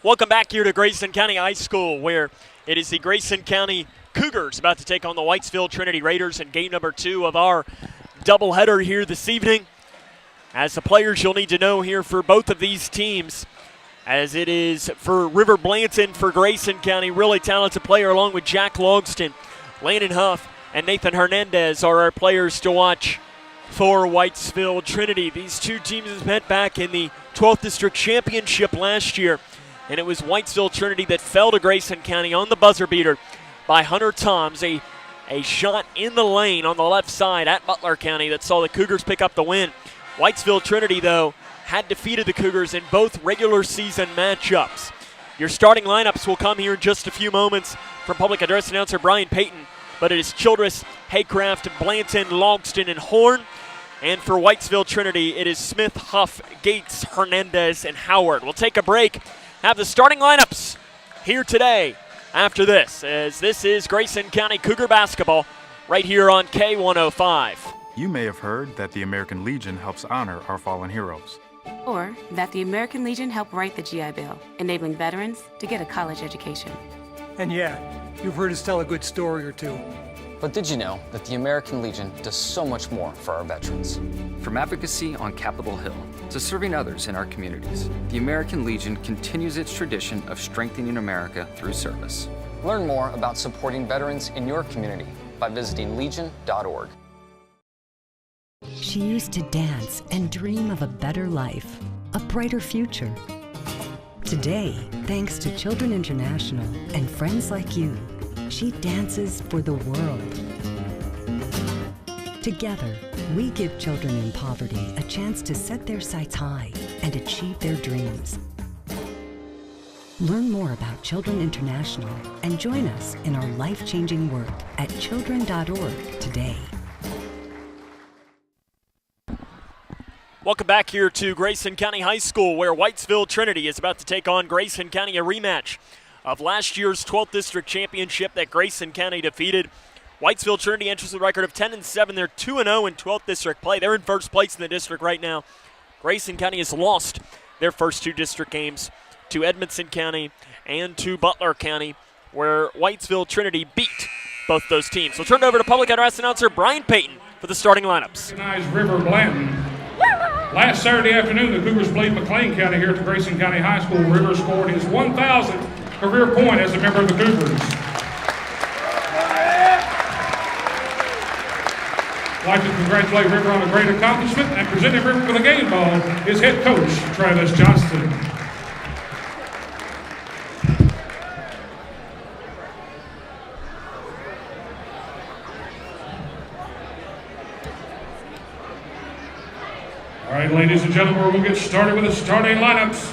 Welcome back here to Grayson County High School, where it is the Grayson County Cougars about to take on the Whitesville Trinity Raiders in game number 2 of our doubleheader here this evening. As the players you'll need to know here for both of these teams, as it is for River Blanton for Grayson County, really talented player along with Jack Logston, Landon Huff, and Nathan Hernandez are our players to watch for Whitesville Trinity. These two teams met back in the 12th District Championship last year, and it was Whitesville Trinity that fell to Grayson County on the buzzer beater by Hunter Toms, a shot in the lane on the left side at Butler County that saw the Cougars pick up the win. Whitesville Trinity, though, had defeated the Cougars in both regular season matchups. Your starting lineups will come here in just a few moments from public address announcer Brian Payton, but it is Childress, Haycraft, Blanton, Logston, and Horn. And for Whitesville Trinity, it is Smith, Huff, Gates, Hernandez, and Howard. We'll take a break, have the starting lineups here today after this, as this is Grayson County Cougar basketball right here on K105. You may have heard that the American Legion helps honor our fallen heroes. Or that the American Legion helped write the GI Bill, enabling veterans to get a college education. And yeah, you've heard us tell a good story or two. But did you know that the American Legion does so much more for our veterans? From advocacy on Capitol Hill to serving others in our communities, the American Legion continues its tradition of strengthening America through service. Learn more about supporting veterans in your community by visiting legion.org. She used to dance and dream of a better life, a brighter future. Today, thanks to Children International and friends like you, she dances for the world. Together, we give children in poverty a chance to set their sights high and achieve their dreams. Learn more about Children International and join us in our life-changing work at children.org today. Welcome back here to Grayson County High School, where Whitesville Trinity is about to take on Grayson County, a rematch of last year's 12th District Championship that Grayson County defeated. Whitesville Trinity enters with a record of 10-7. They're 2-0 in 12th District play. They're in first place in the district right now. Grayson County has lost their first 2 district games to Edmonson County and to Butler County, where Whitesville Trinity beat both those teams. We'll turn it over to public address announcer Brian Payton for the starting lineups. Recognize River Blanton. Last Saturday afternoon, the Cougars played McLean County here at the Grayson County High School. River scored his 1,000th career point as a member of the Cougars. I'd like to congratulate River on a great accomplishment and presenting River with a game ball is head coach Travis Johnston. All right, ladies and gentlemen, we'll get started with the starting lineups.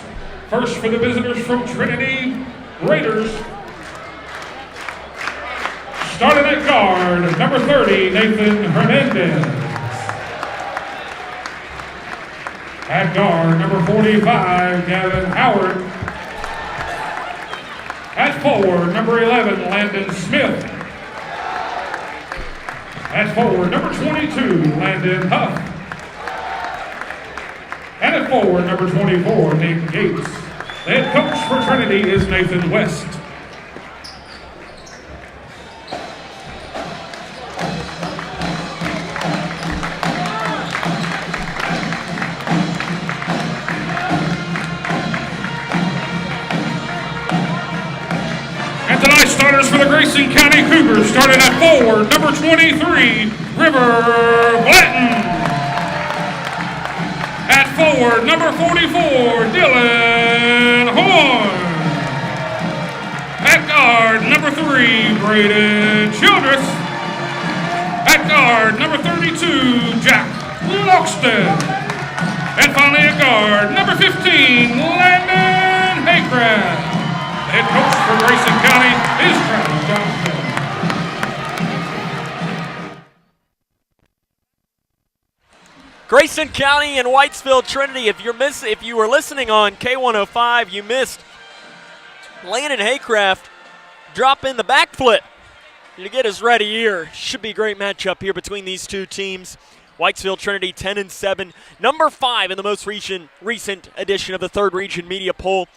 First for the visitors from Trinity Raiders. Starting at guard, number 30, Nathan Hernandez. At guard, number 45, Gavin Howard. At forward, number 11, Landon Smith. At forward, number 22, Landon Huff. And at forward, number 24, Nick Gates. The head coach for Trinity is Nathan West. And tonight's starters for the Grayson County Cougars, starting at forward, number 23, River Blanton. At forward, number 44, Dylan Horn. At guard, number 3, Braden Childress. At guard, number 32, Jack Logston. And finally at guard, number 15, Landon Haycraft. The head coach for Grayson County is Travis Johnston. Grayson County and Whitesville Trinity. If you were listening on K105, you missed Landon Haycraft drop in the back flip to get us ready here. Should be a great matchup here between these two teams. Whitesville Trinity 10-7, number 5 in the most recent edition of the Third Region Media Poll.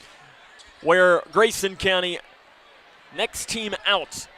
where Grayson County, next team out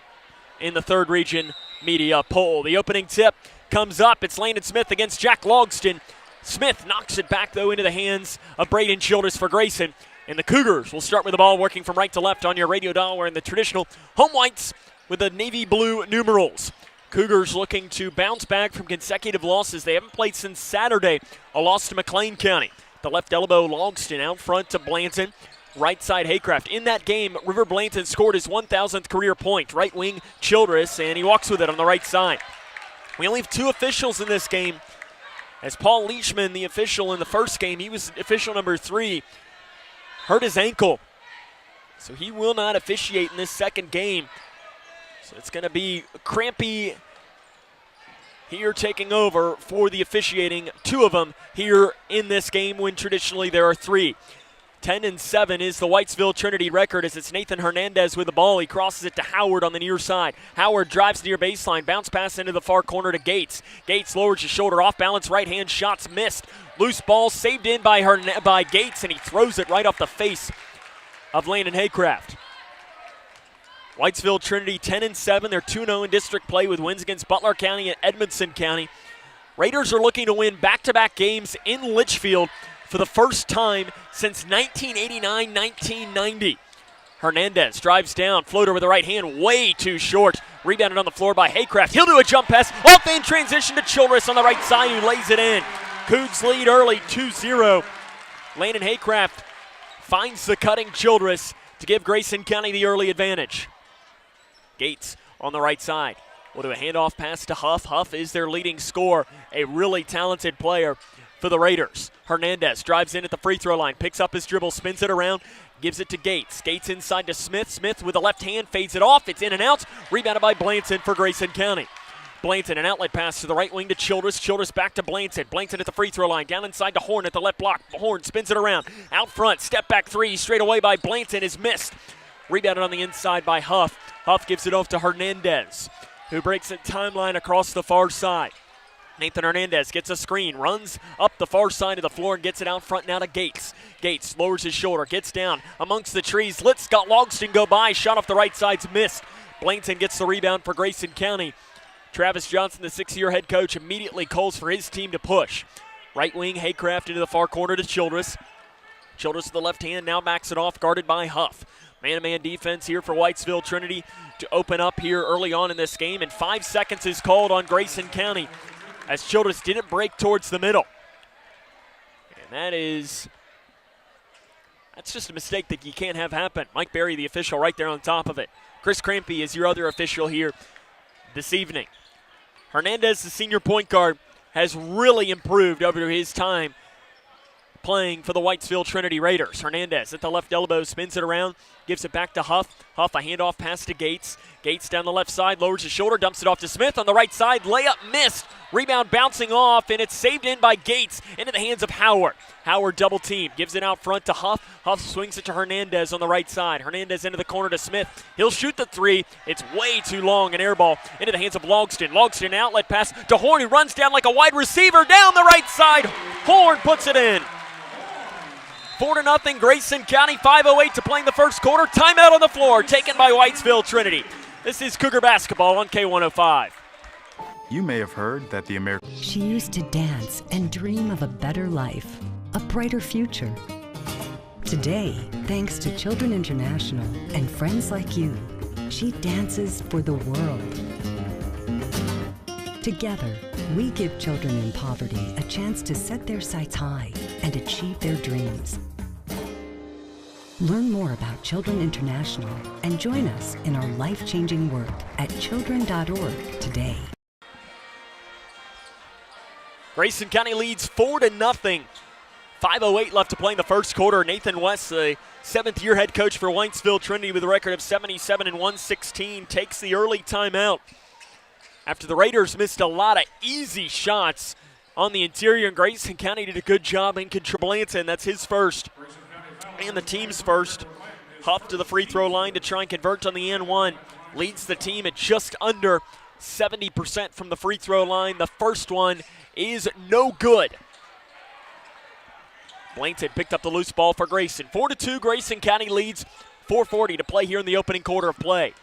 in the third region media poll. The opening tip comes up. It's Landon Smith against Jack Logston. Smith knocks it back, though, into the hands of Braden Childress for Grayson. And the Cougars will start with the ball working from right to left on your radio dial, wearing the traditional home whites with the navy blue numerals. Cougars looking to bounce back from consecutive losses. They haven't played since Saturday, a loss to McLean County. The left elbow, Logston out front to Blanton. Right side, Haycraft. In that game, River Blanton scored his 1,000th career point. Right wing, Childress, and he walks with it on the right side. We only have 2 officials in this game. As Paul Leachman, the official in the first game, he was official number 3, hurt his ankle. So he will not officiate in this second game. So it's going to be Crampy here taking over for the officiating. 2 of them here in this game when traditionally there are 3. 10-7 is the Whitesville Trinity record as it's Nathan Hernandez with the ball. He crosses it to Howard on the near side. Howard drives near baseline, bounce pass into the far corner to Gates. Gates lowers his shoulder, off balance, right hand shots missed. Loose ball saved in by Gates, and he throws it right off the face of Landon Haycraft. Whitesville Trinity 10-7. They're 2-0 in district play with wins against Butler County and Edmondson County. Raiders are looking to win back-to-back games in Litchfield for the first time since 1989-1990. Hernandez drives down, floater with the right hand, way too short. Rebounded on the floor by Haycraft. He'll do a jump pass, off in transition to Childress on the right side, who lays it in. Cougs lead early, 2-0. Landon Haycraft finds the cutting Childress to give Grayson County the early advantage. Gates on the right side. We'll do a handoff pass to Huff. Huff is their leading scorer, a really talented player for the Raiders. Hernandez drives in at the free throw line, picks up his dribble, spins it around, gives it to Gates. Gates inside to Smith. Smith with the left hand fades it off. It's in and out. Rebounded by Blanton for Grayson County. Blanton, an outlet pass to the right wing to Childress. Childress back to Blanton. Blanton at the free throw line, down inside to Horn at the left block. Horn spins it around. Out front, step back 3 straight away by Blanton is missed. Rebounded on the inside by Huff. Huff gives it off to Hernandez, who breaks a timeline across the far side. Nathan Hernandez gets a screen, runs up the far side of the floor and gets it out front now to Gates. Gates lowers his shoulder, gets down amongst the trees. Let's got Logston go by, shot off the right side's missed. Blanton gets the rebound for Grayson County. Travis Johnson, the 6-year head coach, immediately calls for his team to push. Right wing, Haycraft into the far corner to Childress. Childress with the left hand now backs it off, guarded by Huff. Man-to-man defense here for Whitesville Trinity to open up here early on in this game, and 5 seconds is called on Grayson County as Childress didn't break towards the middle. And that's just a mistake that you can't have happen. Mike Berry, the official, right there on top of it. Chris Crampy is your other official here this evening. Hernandez, the senior point guard, has really improved over his time playing for the Whitesville Trinity Raiders. Hernandez at the left elbow, spins it around, gives it back to Huff. Huff, a handoff pass to Gates. Gates down the left side, lowers his shoulder, dumps it off to Smith on the right side. Layup missed. Rebound bouncing off, and it's saved in by Gates into the hands of Howard. Howard double team, gives it out front to Huff. Huff swings it to Hernandez on the right side. Hernandez into the corner to Smith. He'll shoot the 3. It's way too long, an air ball into the hands of Logston. Logston outlet pass to Horn, who runs down like a wide receiver down the right side. Horn puts it in. 4-0 Grayson County, 5:08 to play in the first quarter. Timeout on the floor taken by Whitesville Trinity. This is Cougar basketball on K105. You may have heard that the American... She used to dance and dream of a better life, a brighter future. Today, thanks to Children International and friends like you, she dances for the world. Together, we give children in poverty a chance to set their sights high and achieve their dreams. Learn more about Children International and join us in our life-changing work at children.org today. Grayson County leads 4-0. 5:08 left to play in the first quarter. Nathan West, the 7th-year head coach for Whitesville Trinity with a record of 77-116, takes the early timeout after the Raiders missed a lot of easy shots on the interior, and Grayson County did a good job in control. Blanton, that's his first and the team's first. Huff to the free throw line to try and convert on the N1. Leads the team at just under 70% from the free throw line. The first one is no good. Blankton picked up the loose ball for Grayson. 4-2, Grayson County leads. 4:40 to play here in the opening quarter of play.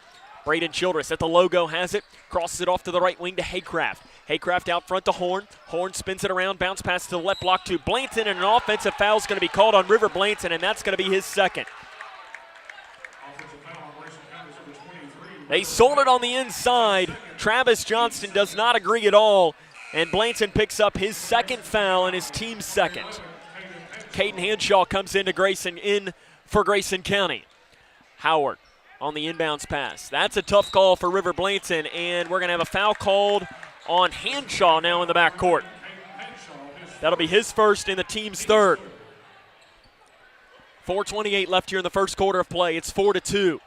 Braden Childress at the logo has it, crosses it off to the right wing to Haycraft. Haycraft out front to Horn. Horn spins it around, bounce pass to the left block to Blanton, and an offensive foul is going to be called on River Blanton, and that's going to be his second. They sold it on the inside. Travis Johnston does not agree at all, and Blanton picks up his second foul and his team's second. Caden Hanshaw comes into Grayson in for Grayson County. Howard on the inbounds pass. That's a tough call for River Blanton, and we're going to have a foul called on Hanshaw now in the backcourt. That'll be his first and the team's third. 4:28 left here in the first quarter of play. It's 4-2.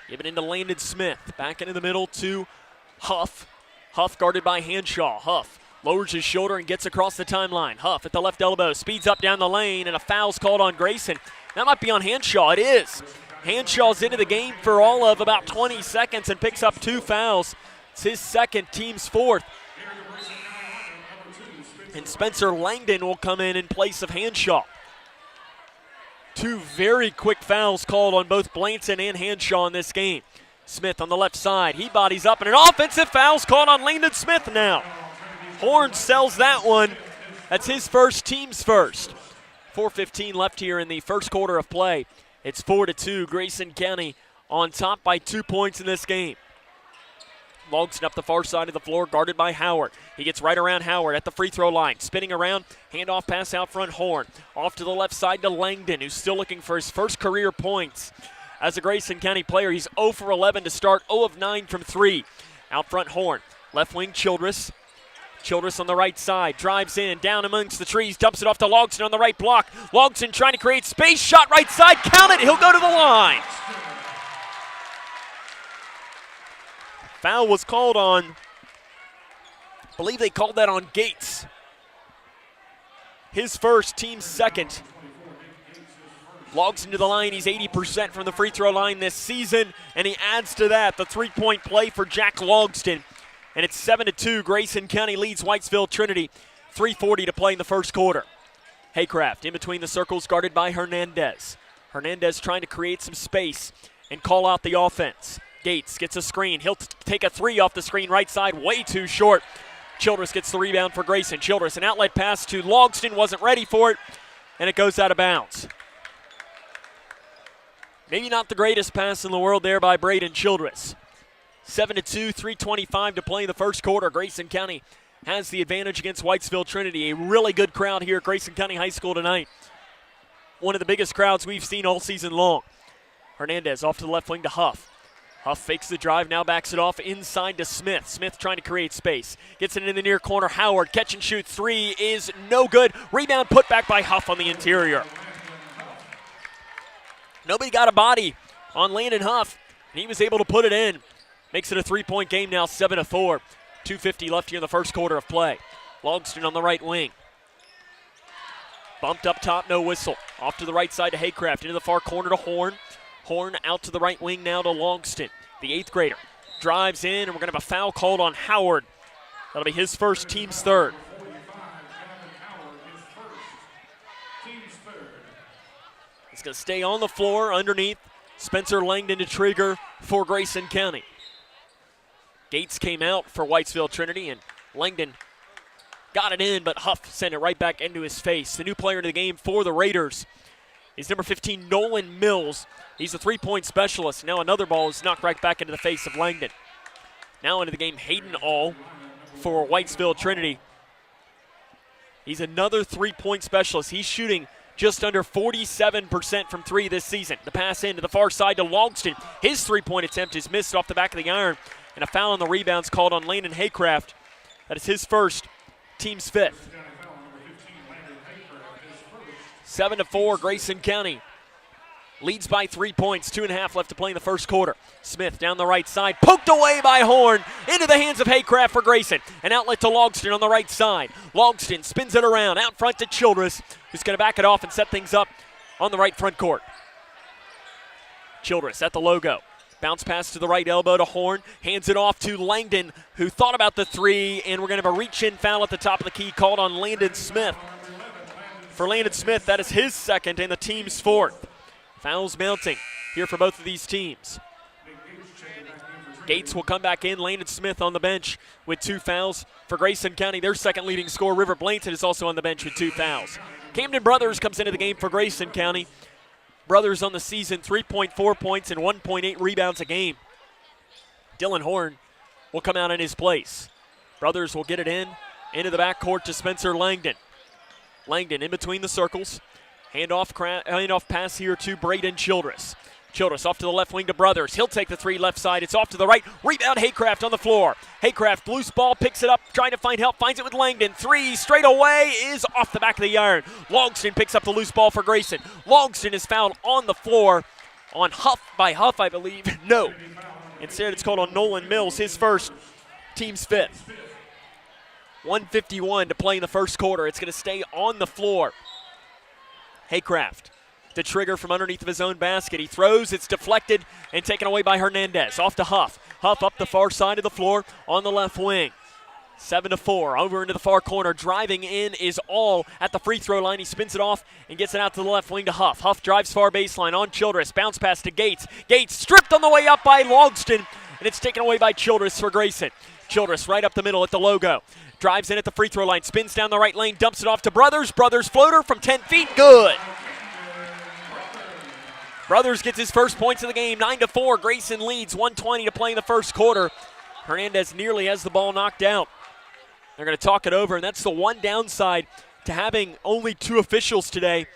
Give it into Landon Smith. Back into the middle to Huff. Huff guarded by Hanshaw. Huff lowers his shoulder and gets across the timeline. Huff at the left elbow, speeds up down the lane, and a foul's called on Grayson. That might be on Hanshaw. It is. Hanshaw's into the game for all of about 20 seconds and picks up 2 fouls. It's his second, team's fourth. And Spencer Langdon will come in place of Hanshaw. 2 very quick fouls called on both Blanton and Hanshaw in this game. Smith on the left side. He bodies up, and an offensive foul's called on Landon Smith now. Horn sells that one. That's his first, team's first. 4:15 left here in the first quarter of play. It's 4-2, Grayson County on top by 2 points in this game. Logston up the far side of the floor, guarded by Howard. He gets right around Howard at the free throw line. Spinning around, handoff pass out front, Horn. Off to the left side to Langdon, who's still looking for his first career points. As a Grayson County player, he's 0 for 11 to start, 0 of 9 from 3. Out front, Horn. Left wing, Childress. Childress on the right side, drives in, down amongst the trees, dumps it off to Logston on the right block. Logston trying to create space, shot right side, count it, he'll go to the line. Foul was called on, I believe they called that on Gates. His first, team's second. Logston to the line, he's 80% from the free throw line this season, and he adds to that the three-point play for Jack Logston. And it's 7-2. Grayson County leads Whitesville Trinity. 3:40 to play in the first quarter. Haycraft in between the circles, guarded by Hernandez. Hernandez trying to create some space and call out the offense. Gates gets a screen. He'll take a 3 off the screen right side, way too short. Childress gets the rebound for Grayson. Childress, an outlet pass to Logston, wasn't ready for it, and it goes out of bounds. Maybe not the greatest pass in the world there by Braden Childress. 7-2, 3:25 to play in the first quarter. Grayson County has the advantage against Whitesville Trinity. A really good crowd here at Grayson County High School tonight. One of the biggest crowds we've seen all season long. Hernandez off to the left wing to Huff. Huff fakes the drive, now backs it off inside to Smith. Smith trying to create space. Gets it in the near corner. Howard, catch and shoot 3 is no good. Rebound put back by Huff on the interior. Nobody got a body on Landon Huff, and he was able to put it in. Makes it a 3-point game now, 7-4. 2:50 left here in the first quarter of play. Logston on the right wing. Bumped up top, no whistle. Off to the right side to Haycraft, into the far corner to Horn. Horn out to the right wing now to Logston. The 8th grader drives in, and we're going to have a foul called on Howard. That'll be his first, team's third. He's going to stay on the floor underneath Spencer Langdon to trigger for Grayson County. Gates came out for Whitesville Trinity, and Langdon got it in, but Huff sent it right back into his face. The new player in the game for the Raiders is number 15, Nolan Mills. He's a 3-point specialist. Now another ball is knocked right back into the face of Langdon. Now into the game, Hayden All for Whitesville Trinity. He's another 3-point specialist. He's shooting just under 47% from 3 this season. The pass in to the far side to Logston. His 3-point attempt is missed off the back of the iron, and a foul on the rebounds called on Landon Haycraft. That is his first, team's 5th. 7-4, Grayson County leads by 3 points. 2.5 left to play in the first quarter. Smith down the right side, poked away by Horn, into the hands of Haycraft for Grayson. An outlet to Logston on the right side. Logston spins it around, out front to Childress, who's going to back it off and set things up on the right front court. Childress at the logo. Bounce pass to the right elbow to Horn. Hands it off to Langdon, who thought about the 3, and we're going to have a reach-in foul at the top of the key called on Landon Smith. for Landon Smith. That is his second and the team's fourth. Fouls mounting here for both of these teams. Gates will come back in. Landon Smith on the bench with 2 fouls for Grayson County. Their second leading scorer, River Blanton, is also on the bench with 2 fouls. Camden Brothers comes into the game for Grayson County. Brothers on the season, 3.4 points and 1.8 rebounds a game. Dylan Horn will come out in his place. Brothers will get it into the backcourt to Spencer Langdon. Langdon in between the circles. Handoff pass here to Braden Childress. Childress off to the left wing to Brothers. He'll take the 3 left side. It's off to the right. Rebound Haycraft on the floor. Haycraft, loose ball, picks it up, trying to find help. Finds it with Langdon. 3 straight away is off the back of the iron. Longston picks up the loose ball for Grayson. Longston is fouled on the floor on Huff, I believe. No. Instead, it's called on Nolan Mills, his first, team's 5th. 1:51 to play in the first quarter. It's going to stay on the floor. Haycraft. The trigger from underneath of his own basket. He throws, it's deflected and taken away by Hernandez. Off to Huff. Huff up the far side of the floor on the left wing. 7-4, over into the far corner. Driving in is All at the free throw line. He spins it off and gets it out to the left wing to Huff. Huff drives far baseline on Childress. Bounce pass to Gates. Gates stripped on the way up by Logston, and it's taken away by Childress for Grayson. Childress right up the middle at the logo. Drives in at the free throw line, spins down the right lane, dumps it off to Brothers. Brothers floater from 10 feet, good. Brothers gets his first points of the game, 9-4. Grayson leads, 1:20 to play in the first quarter. Hernandez nearly has the ball knocked out. They're going to talk it over, and that's the one downside to having only 2 officials today,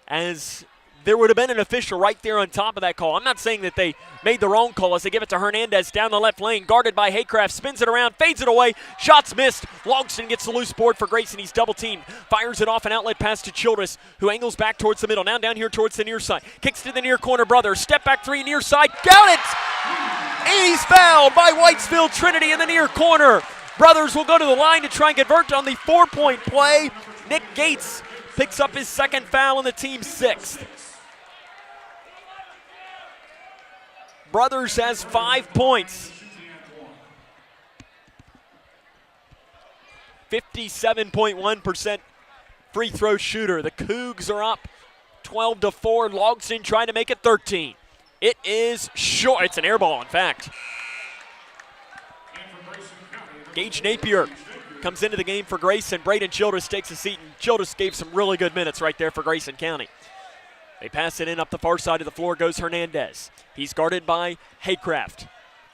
as there would have been an official right there on top of that call. I'm not saying that they made the wrong call as they give it to Hernandez down the left lane, guarded by Haycraft, spins it around, fades it away, shots missed. Longston gets the loose board for Grayson. He's double teamed, fires it off an outlet pass to Childress, who angles back towards the middle, now down here towards the near side. Kicks to the near corner, Brothers, step back 3 near side, got it! And he's fouled by Whitesville Trinity in the near corner. Brothers will go to the line to try and convert on the 4-point play. Nick Gates picks up his second foul and the team's 6th. Brothers has 5 points. 57.1% free throw shooter. The Cougs are up 12-4. Logston trying to make it 13. It is short. It's an air ball, in fact. Gage Napier comes into the game for Grayson. Braden Childress takes a seat, and Childress gave some really good minutes right there for Grayson County. They pass it in up the far side of the floor, goes Hernandez. He's guarded by Haycraft.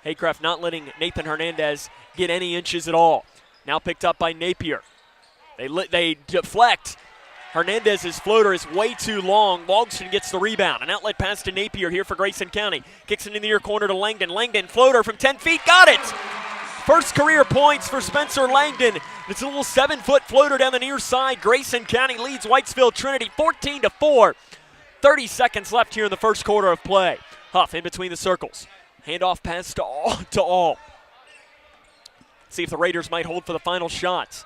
Haycraft not letting Nathan Hernandez get any inches at all. Now picked up by Napier. They deflect. Hernandez's floater is way too long. Logston gets the rebound. An outlet pass to Napier here for Grayson County. Kicks it in the near corner to Langdon. Langdon floater from 10 feet, got it! First career points for Spencer Langdon. It's a little 7-foot floater down the near side. Grayson County leads Whitesville Trinity 14-4. 30 seconds left here in the first quarter of play. Huff in between the circles. Handoff pass to All. See if the Raiders might hold for the final shots.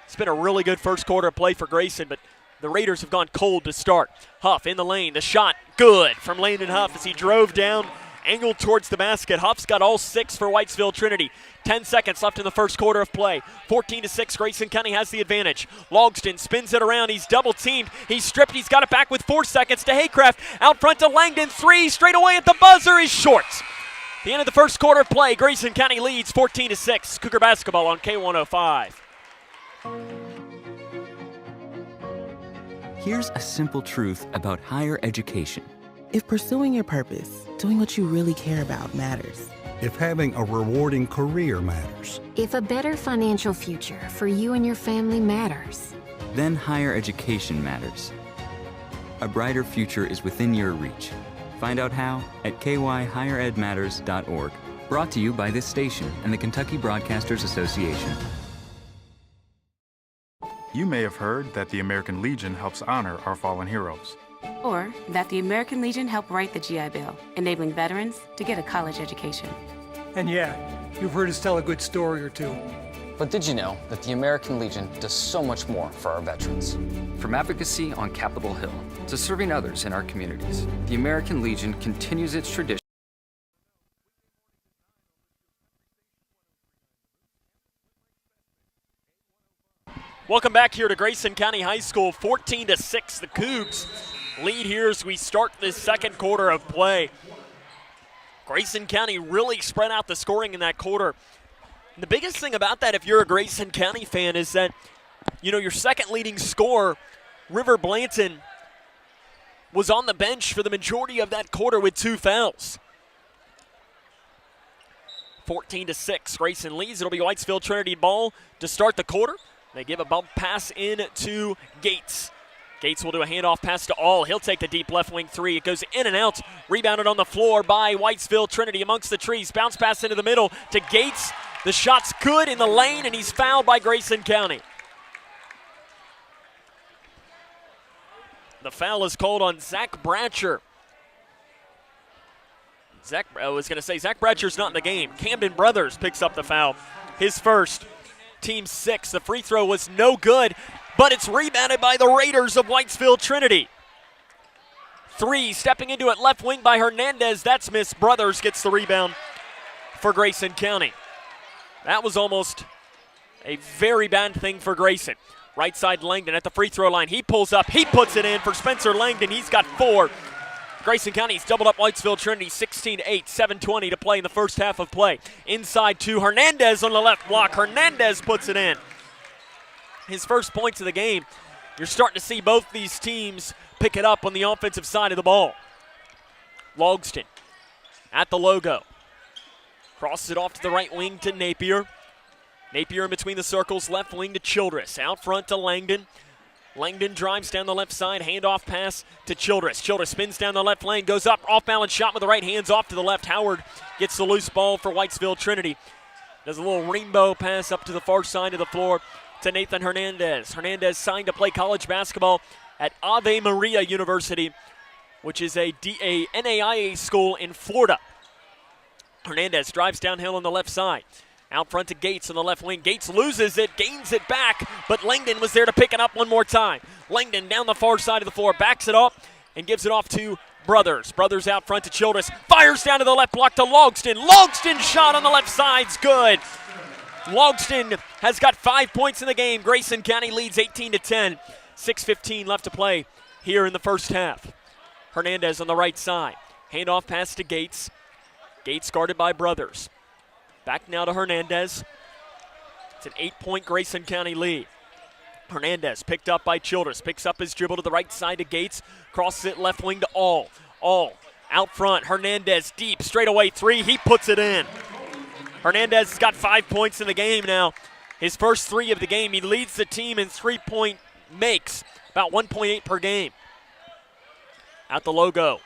It's been a really good first quarter of play for Grayson, but the Raiders have gone cold to start. Huff in the lane. The shot good from Landon Huff as he drove down, angled towards the basket. Huff's got all 6 for Whitesville Trinity. 10 seconds left in the first quarter of play. 14-6, Grayson County has the advantage. Logston spins it around. He's double teamed. He's stripped. He's got it back with 4 seconds to Haycraft. Out front to Langdon. 3 straight away at the buzzer is short. The end of the first quarter of play. Grayson County leads 14-6. Cougar basketball on K105. Here's a simple truth about higher education. If pursuing your purpose, doing what you really care about matters. If having a rewarding career matters. If a better financial future for you and your family matters. Then higher education matters. A brighter future is within your reach. Find out how at kyhigheredmatters.org. Brought to you by this station and the Kentucky Broadcasters Association. You may have heard that the American Legion helps honor our fallen heroes. Or that the American Legion helped write the GI Bill, enabling veterans to get a college education. And yeah, you've heard us tell a good story or 2. But did you know that the American Legion does so much more for our veterans? From advocacy on Capitol Hill to serving others in our communities, the American Legion continues its tradition. Welcome back here to Grayson County High School. 14-6, the Cougs lead here as we start this second quarter of play. Grayson County really spread out the scoring in that quarter. And the biggest thing about that, if you're a Grayson County fan, is that, you know, your second leading scorer, River Blanton, was on the bench for the majority of that quarter with 2 fouls. 14-6, Grayson leads. It'll be Whitesville Trinity ball to start the quarter. They give a bump pass in to Gates. Gates will do a handoff pass to All. He'll take the deep left wing 3. It goes in and out. Rebounded on the floor by Whitesville Trinity amongst the trees. Bounce pass into the middle to Gates. The shot's good in the lane, and he's fouled by Grayson County. The foul is called on Zach Bratcher. Zach Bratcher's not in the game. Camden Brothers picks up the foul. His first. Team 6. The free throw was no good, but it's rebounded by the Raiders of Whitesville Trinity. 3, stepping into it, left wing by Hernandez. That's missed. Brothers gets the rebound for Grayson County. That was almost a very bad thing for Grayson. Right side Langdon at the free throw line. He pulls up. He puts it in for Spencer Langdon. He's got 4. Grayson County's doubled up Whitesville Trinity 16-8, 7:20 to play in the first half of play. Inside to Hernandez on the left block. Hernandez puts it in. His first points of the game. You're starting to see both these teams pick it up on the offensive side of the ball. Logston at the logo. Crosses it off to the right wing to Napier. Napier in between the circles, left wing to Childress. Out front to Langdon. Langdon drives down the left side, handoff pass to Childress. Childress spins down the left lane, goes up, off-balance shot with the right, hands off to the left. Howard gets the loose ball for Whitesville Trinity. Does a little rainbow pass up to the far side of the floor to Nathan Hernandez. Hernandez signed to play college basketball at Ave Maria University, which is a NAIA school in Florida. Hernandez drives downhill on the left side. Out front to Gates on the left wing. Gates loses it, gains it back, but Langdon was there to pick it up one more time. Langdon down the far side of the floor, backs it up, and gives it off to Brothers. Brothers out front to Childress. Fires down to the left block to Logston. Logston shot on the left side's good. Logston has got 5 points in the game. Grayson County leads 18-10. 6:15 left to play here in the first half. Hernandez on the right side. Handoff pass to Gates. Gates guarded by Brothers. Back now to Hernandez. It's an 8-point Grayson County lead. Hernandez picked up by Childress. Picks up his dribble to the right side to Gates. Crosses it left wing to All. All out front. Hernandez deep. Straight away 3. He puts it in. Hernandez has got 5 points in the game now. His first 3 of the game. He leads the team in 3-point makes. About 1.8 per game. Out the logo.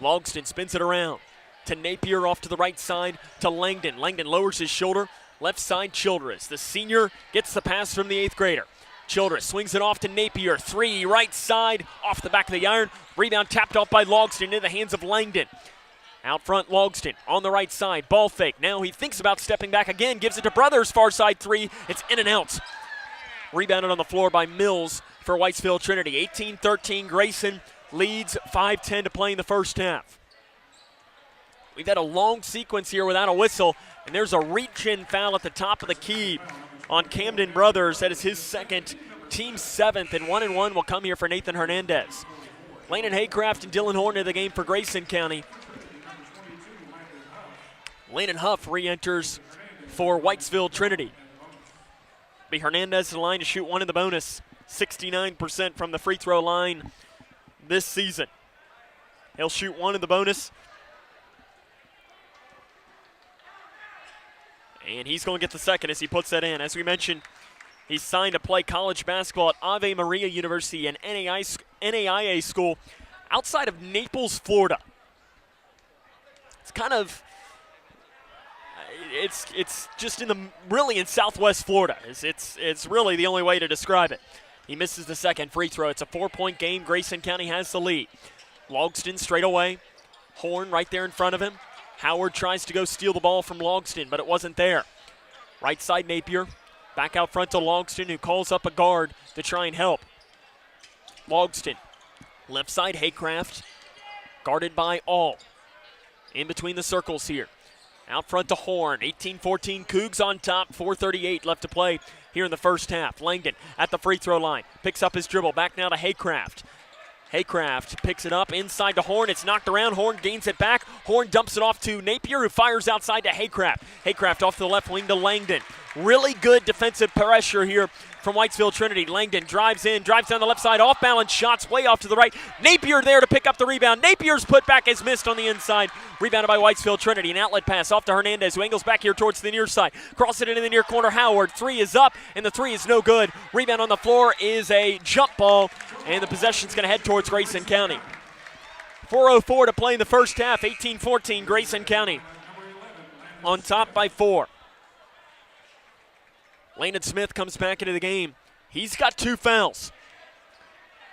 Logston spins it around to Napier off to the right side to Langdon. Langdon lowers his shoulder. Left side Childress. The senior gets the pass from the 8th grader. Childress swings it off to Napier. 3 right side off the back of the iron. Rebound tapped off by Logston into the hands of Langdon. Out front Logston on the right side. Ball fake. Now he thinks about stepping back again. Gives it to Brothers. Far side 3. It's in and out. Rebounded on the floor by Mills for Whitesville Trinity. 18-13. Grayson leads 5:10 to play in the first half. We've had a long sequence here without a whistle, and there's a reach-in foul at the top of the key on Camden Brothers. That is his second, team 7th, and 1-1 will come here for Nathan Hernandez. Landon Haycraft and Dylan Horn in the game for Grayson County. Landon Huff re-enters for Whitesville Trinity. Be Hernandez in the line to shoot 1 in the bonus. 69% from the free throw line this season. He'll shoot 1 in the bonus. And he's going to get the second as he puts that in. As we mentioned, he's signed to play college basketball at Ave Maria University, an NAIA school outside of Naples, Florida. It's kind of, it's just really in southwest Florida. It's really the only way to describe it. He misses the second free throw. It's a 4-point game. Grayson County has the lead. Logston straight away. Horn right there in front of him. Howard tries to go steal the ball from Logston, but it wasn't there. Right side Napier. Back out front to Logston, who calls up a guard to try and help. Logston. Left side Haycraft. Guarded by All. In between the circles here. Out front to Horn. 18-14 Cougs on top. 4:38 left to play here in the first half. Langdon at the free throw line. Picks up his dribble. Back now to Haycraft. Haycraft picks it up inside to Horn. It's knocked around. Horn gains it back. Horn dumps it off to Napier, who fires outside to Haycraft. Haycraft off to the left wing to Langdon. Really good defensive pressure here from Whitesville Trinity. Langdon drives in, drives down the left side, off balance shots way off to the right. Napier there to pick up the rebound. Napier's putback is missed on the inside. Rebounded by Whitesville Trinity. An outlet pass off to Hernandez, who angles back here towards the near side. Cross it into the near corner. Howard. Three is up, and the three is no good. Rebound on the floor is a jump ball, and the possession's going to head towards Grayson County. 4:04 to play in the first half. 18-14 Grayson County on top by 4. Landon Smith comes back into the game. He's got 2 fouls.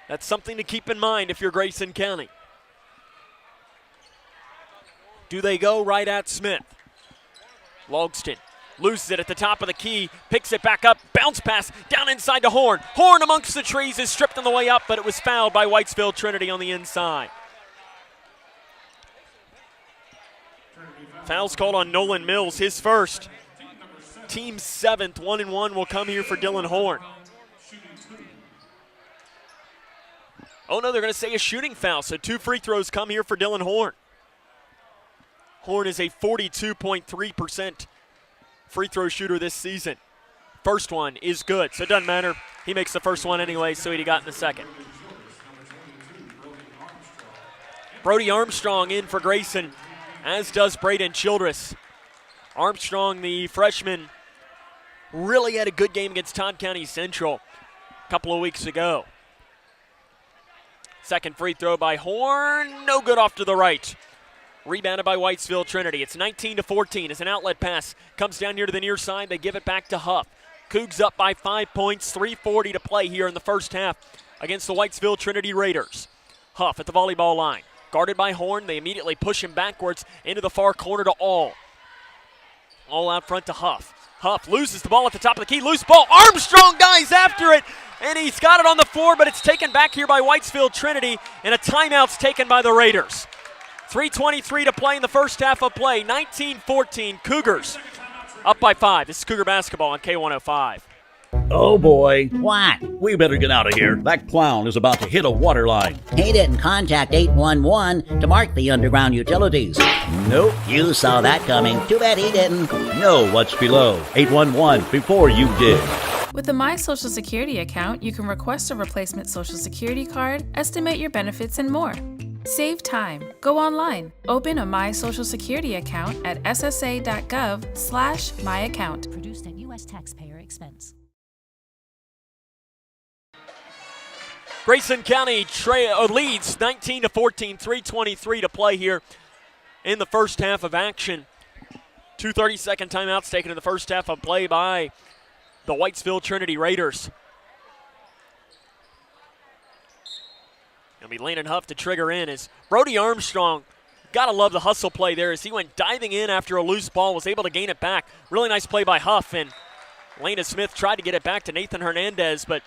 That's something to keep in mind if you're Grayson County. Do they go right at Smith? Logston loses it at the top of the key, picks it back up, bounce pass down inside to Horn. Horn amongst the trees is stripped on the way up, but it was fouled by Whitesville Trinity on the inside. Foul's called on Nolan Mills, his first. Team's 7th, 1-1 will come here for Dylan Horn. Oh no, they're going to say a shooting foul, so 2 free throws come here for Dylan Horn. Horn is a 42.3% free throw shooter this season. First one is good, so it doesn't matter. He makes the first one anyway, so he got in the second. Brody Armstrong in for Grayson, as does Braden Childress. Armstrong, the freshman, really had a good game against Todd County Central a couple of weeks ago. Second free throw by Horn, no good off to the right. Rebounded by Whitesville Trinity. It's 19-14 as an outlet pass comes down here to the near side. They give it back to Huff. Cougs up by 5 points, 3:40 to play here in the first half against the Whitesville Trinity Raiders. Huff at the volleyball line. Guarded by Horn, they immediately push him backwards into the far corner to All. All out front to Huff. Huff loses the ball at the top of the key. Loose ball. Armstrong dives after it, and he's got it on the floor, but it's taken back here by Whitesville Trinity, and a timeout's taken by the Raiders. 3:23 to play in the first half of play. 19-14 Cougars up by 5. This is Cougar basketball on K105. Oh boy. What? We better get out of here. That clown is about to hit a water line. He didn't contact 811 to mark the underground utilities. Nope. You saw that coming. Too bad he didn't. Know what's below. 811 before you did. With the My Social Security account, you can request a replacement Social Security card, estimate your benefits, and more. Save time. Go online. Open a My Social Security account at ssa.gov/myaccount. Produced at U.S. taxpayer expense. Grayson County leads 19-14, 3:23 to play here in the first half of action. 2 30-second timeouts taken in the first half of play by the Whitesville Trinity Raiders. It'll be Landon Huff to trigger in as Brody Armstrong, gotta love the hustle play there as he went diving in after a loose ball, was able to gain it back. Really nice play by Huff, and Landon Smith tried to get it back to Nathan Hernandez, but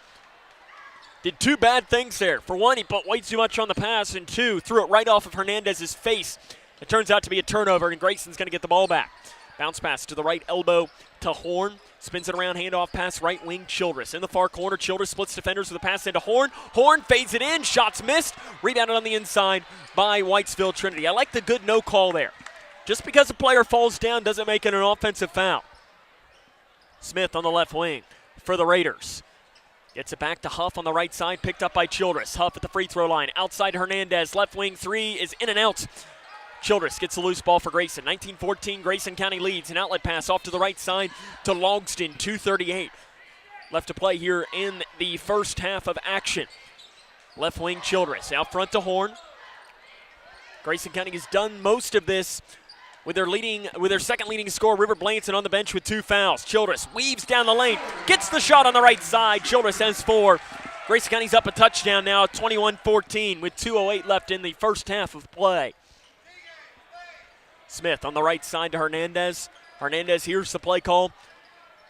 did 2 bad things there. For one, he put way too much on the pass, and 2, threw it right off of Hernandez's face. It turns out to be a turnover, and Grayson's going to get the ball back. Bounce pass to the right elbow to Horn. Spins it around, handoff pass, right wing Childress. In the far corner, Childress splits defenders with a pass into Horn. Horn fades it in, shots missed. Rebounded on the inside by Whitesville Trinity. I like the good no call there. Just because a player falls down doesn't make it an offensive foul. Smith on the left wing for the Raiders. Gets it back to Huff on the right side, picked up by Childress. Huff at the free throw line, outside Hernandez. Left wing 3 is in and out. Childress gets the loose ball for Grayson. 19-14, Grayson County leads. An outlet pass off to the right side to Logston, 2:38 left to play here in the first half of action. Left wing Childress, out front to Horn. Grayson County has done most of this with their second leading scorer, River Blanton, on the bench with 2 fouls. Childress weaves down the lane, gets the shot on the right side. Childress has 4. Grayson County's up a touchdown now, 21-14 with 2:08 left in the first half of play. Smith on the right side to Hernandez. Hernandez hears the play call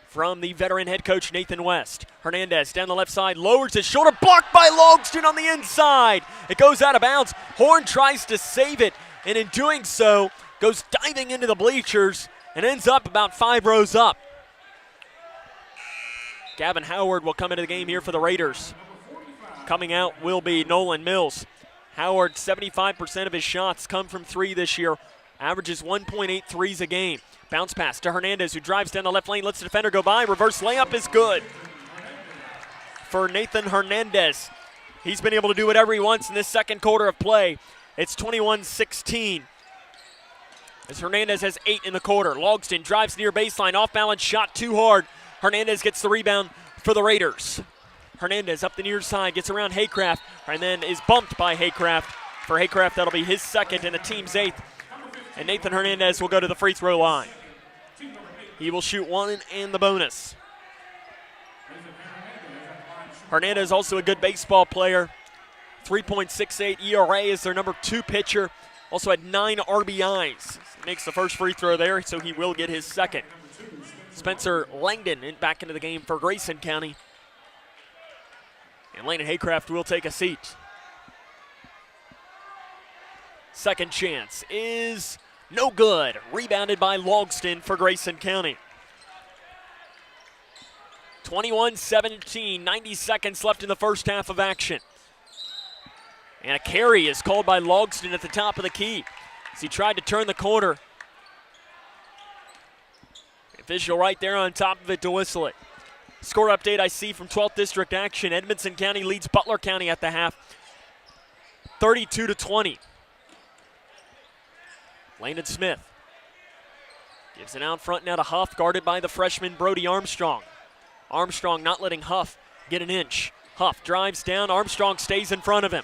from the veteran head coach Nathan West. Hernandez down the left side, lowers his shoulder, blocked by Logston on the inside. It goes out of bounds. Horn tries to save it, and in doing so, goes diving into the bleachers and ends up about 5 rows up. Gavin Howard will come into the game here for the Raiders. Coming out will be Nolan Mills. Howard, 75% of his shots come from 3 this year, averages 1.8 threes a game. Bounce pass to Hernandez, who drives down the left lane, lets the defender go by. Reverse layup is good for Nathan Hernandez. He's been able to do whatever he wants in this second quarter of play. It's 21-16. As Hernandez has 8 in the quarter. Logston drives near baseline, off balance shot too hard. Hernandez gets the rebound for the Raiders. Hernandez up the near side, gets around Haycraft, and then is bumped by Haycraft. For Haycraft, that'll be his second and the team's 8th. And Nathan Hernandez will go to the free throw line. He will shoot 1 and the bonus. Hernandez also a good baseball player. 3.68 ERA is their number 2 pitcher. Also had 9 RBIs. Makes the first free throw there, so he will get his second. Spencer Langdon back into the game for Grayson County. And Landon Haycraft will take a seat. Second chance is no good. Rebounded by Logston for Grayson County. 21-17, 90 seconds left in the first half of action. And a carry is called by Logston at the top of the key as he tried to turn the corner. Official right there on top of it to whistle it. Score update I see from 12th District action. Edmonson County leads Butler County at the half, 32-20. Landon Smith gives it out front now to Huff, guarded by the freshman Brody Armstrong. Armstrong not letting Huff get an inch. Huff drives down, Armstrong stays in front of him.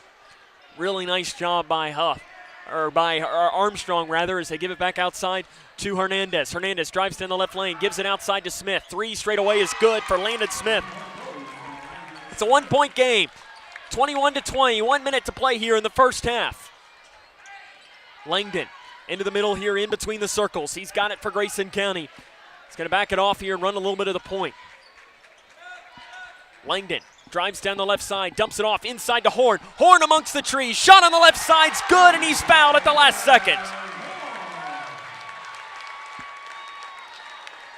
Really nice job by Armstrong rather, as they give it back outside to Hernandez. Hernandez drives down the left lane, gives it outside to Smith. 3 straight away is good for Landon Smith. It's a 1-point game. 21-20, 1 minute to play here in the first half. Langdon into the middle here in between the circles. He's got it for Grayson County. He's going to back it off here and run a little bit of the point. Langdon drives down the left side, dumps it off inside to Horn. Horn amongst the trees, shot on the left side's good, and he's fouled at the last second.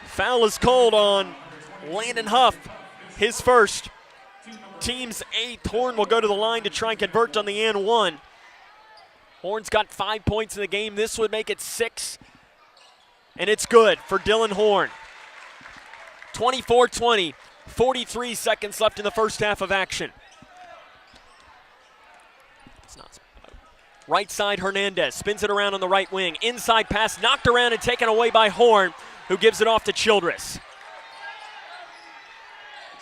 Foul is called on Landon Huff, his first. Team's 8th. Horn will go to the line to try and convert on the and 1. Horn's got 5 points in the game. This would make it 6, and it's good for Dylan Horn. 24-20. 43 seconds left in the first half of action. Right side, Hernandez spins it around on the right wing. Inside pass knocked around and taken away by Horn, who gives it off to Childress.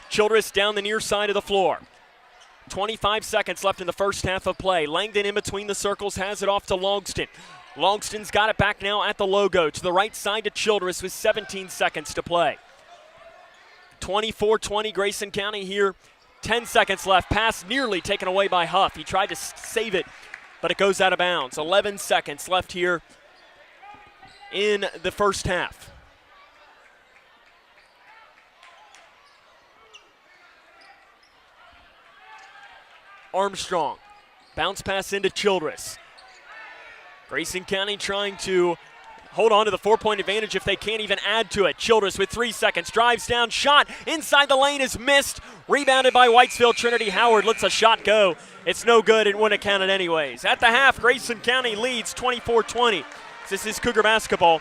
Childress down the near side of the floor. 25 seconds left in the first half of play. Langdon in between the circles has it off to Logston. Logston's got it back now at the logo to the right side to Childress with 17 seconds to play. 24-20 Grayson County here. 10 seconds left. Pass nearly taken away by Huff. He tried to save it, but it goes out of bounds. 11 seconds left here in the first half. Armstrong. Bounce pass into Childress. Grayson County trying to hold on to the 4-point advantage if they can't even add to it. Childress with 3 seconds, drives down, shot inside the lane is missed. Rebounded by Whitesville Trinity. Howard lets a shot go. It's no good, it wouldn't have counted anyways. At the half, Grayson County leads 24-20. This is Cougar basketball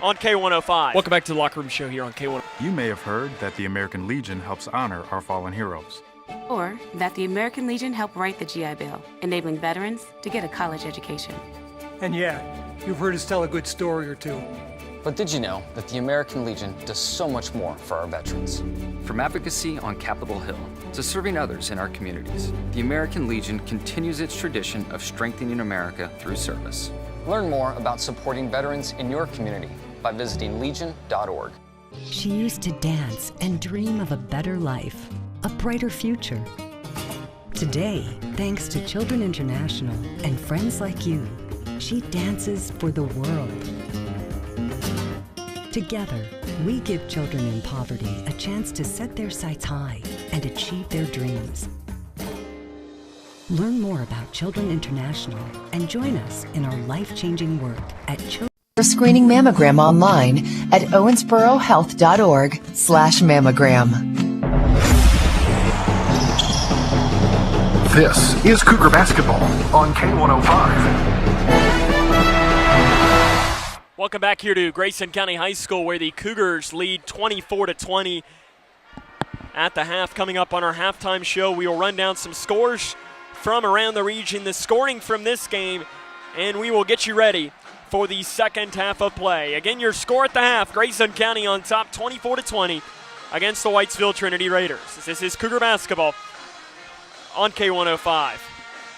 on K105. Welcome back to the Locker Room Show here on K105. You may have heard that the American Legion helps honor our fallen heroes. Or that the American Legion helped write the GI Bill, enabling veterans to get a college education. And yeah, you've heard us tell a good story or two. But did you know that the American Legion does so much more for our veterans? From advocacy on Capitol Hill to serving others in our communities, the American Legion continues its tradition of strengthening America through service. Learn more about supporting veterans in your community by visiting legion.org. She used to dance and dream of a better life, a brighter future. Today, thanks to Children International and friends like you, she dances for the world. Together, we give children in poverty a chance to set their sights high and achieve their dreams. Learn more about Children International and join us in our life-changing work at Screening mammogram online at owensborohealth.org/mammogram. This is Cougar Basketball on K105. Welcome back here to Grayson County High School, where the Cougars lead 24-20 at the half. Coming up on our halftime show, we will run down some scores from around the region, the scoring from this game, and we will get you ready for the second half of play. Again, your score at the half, Grayson County on top 24-20 against the Whitesville Trinity Raiders. This is Cougar Basketball on K105.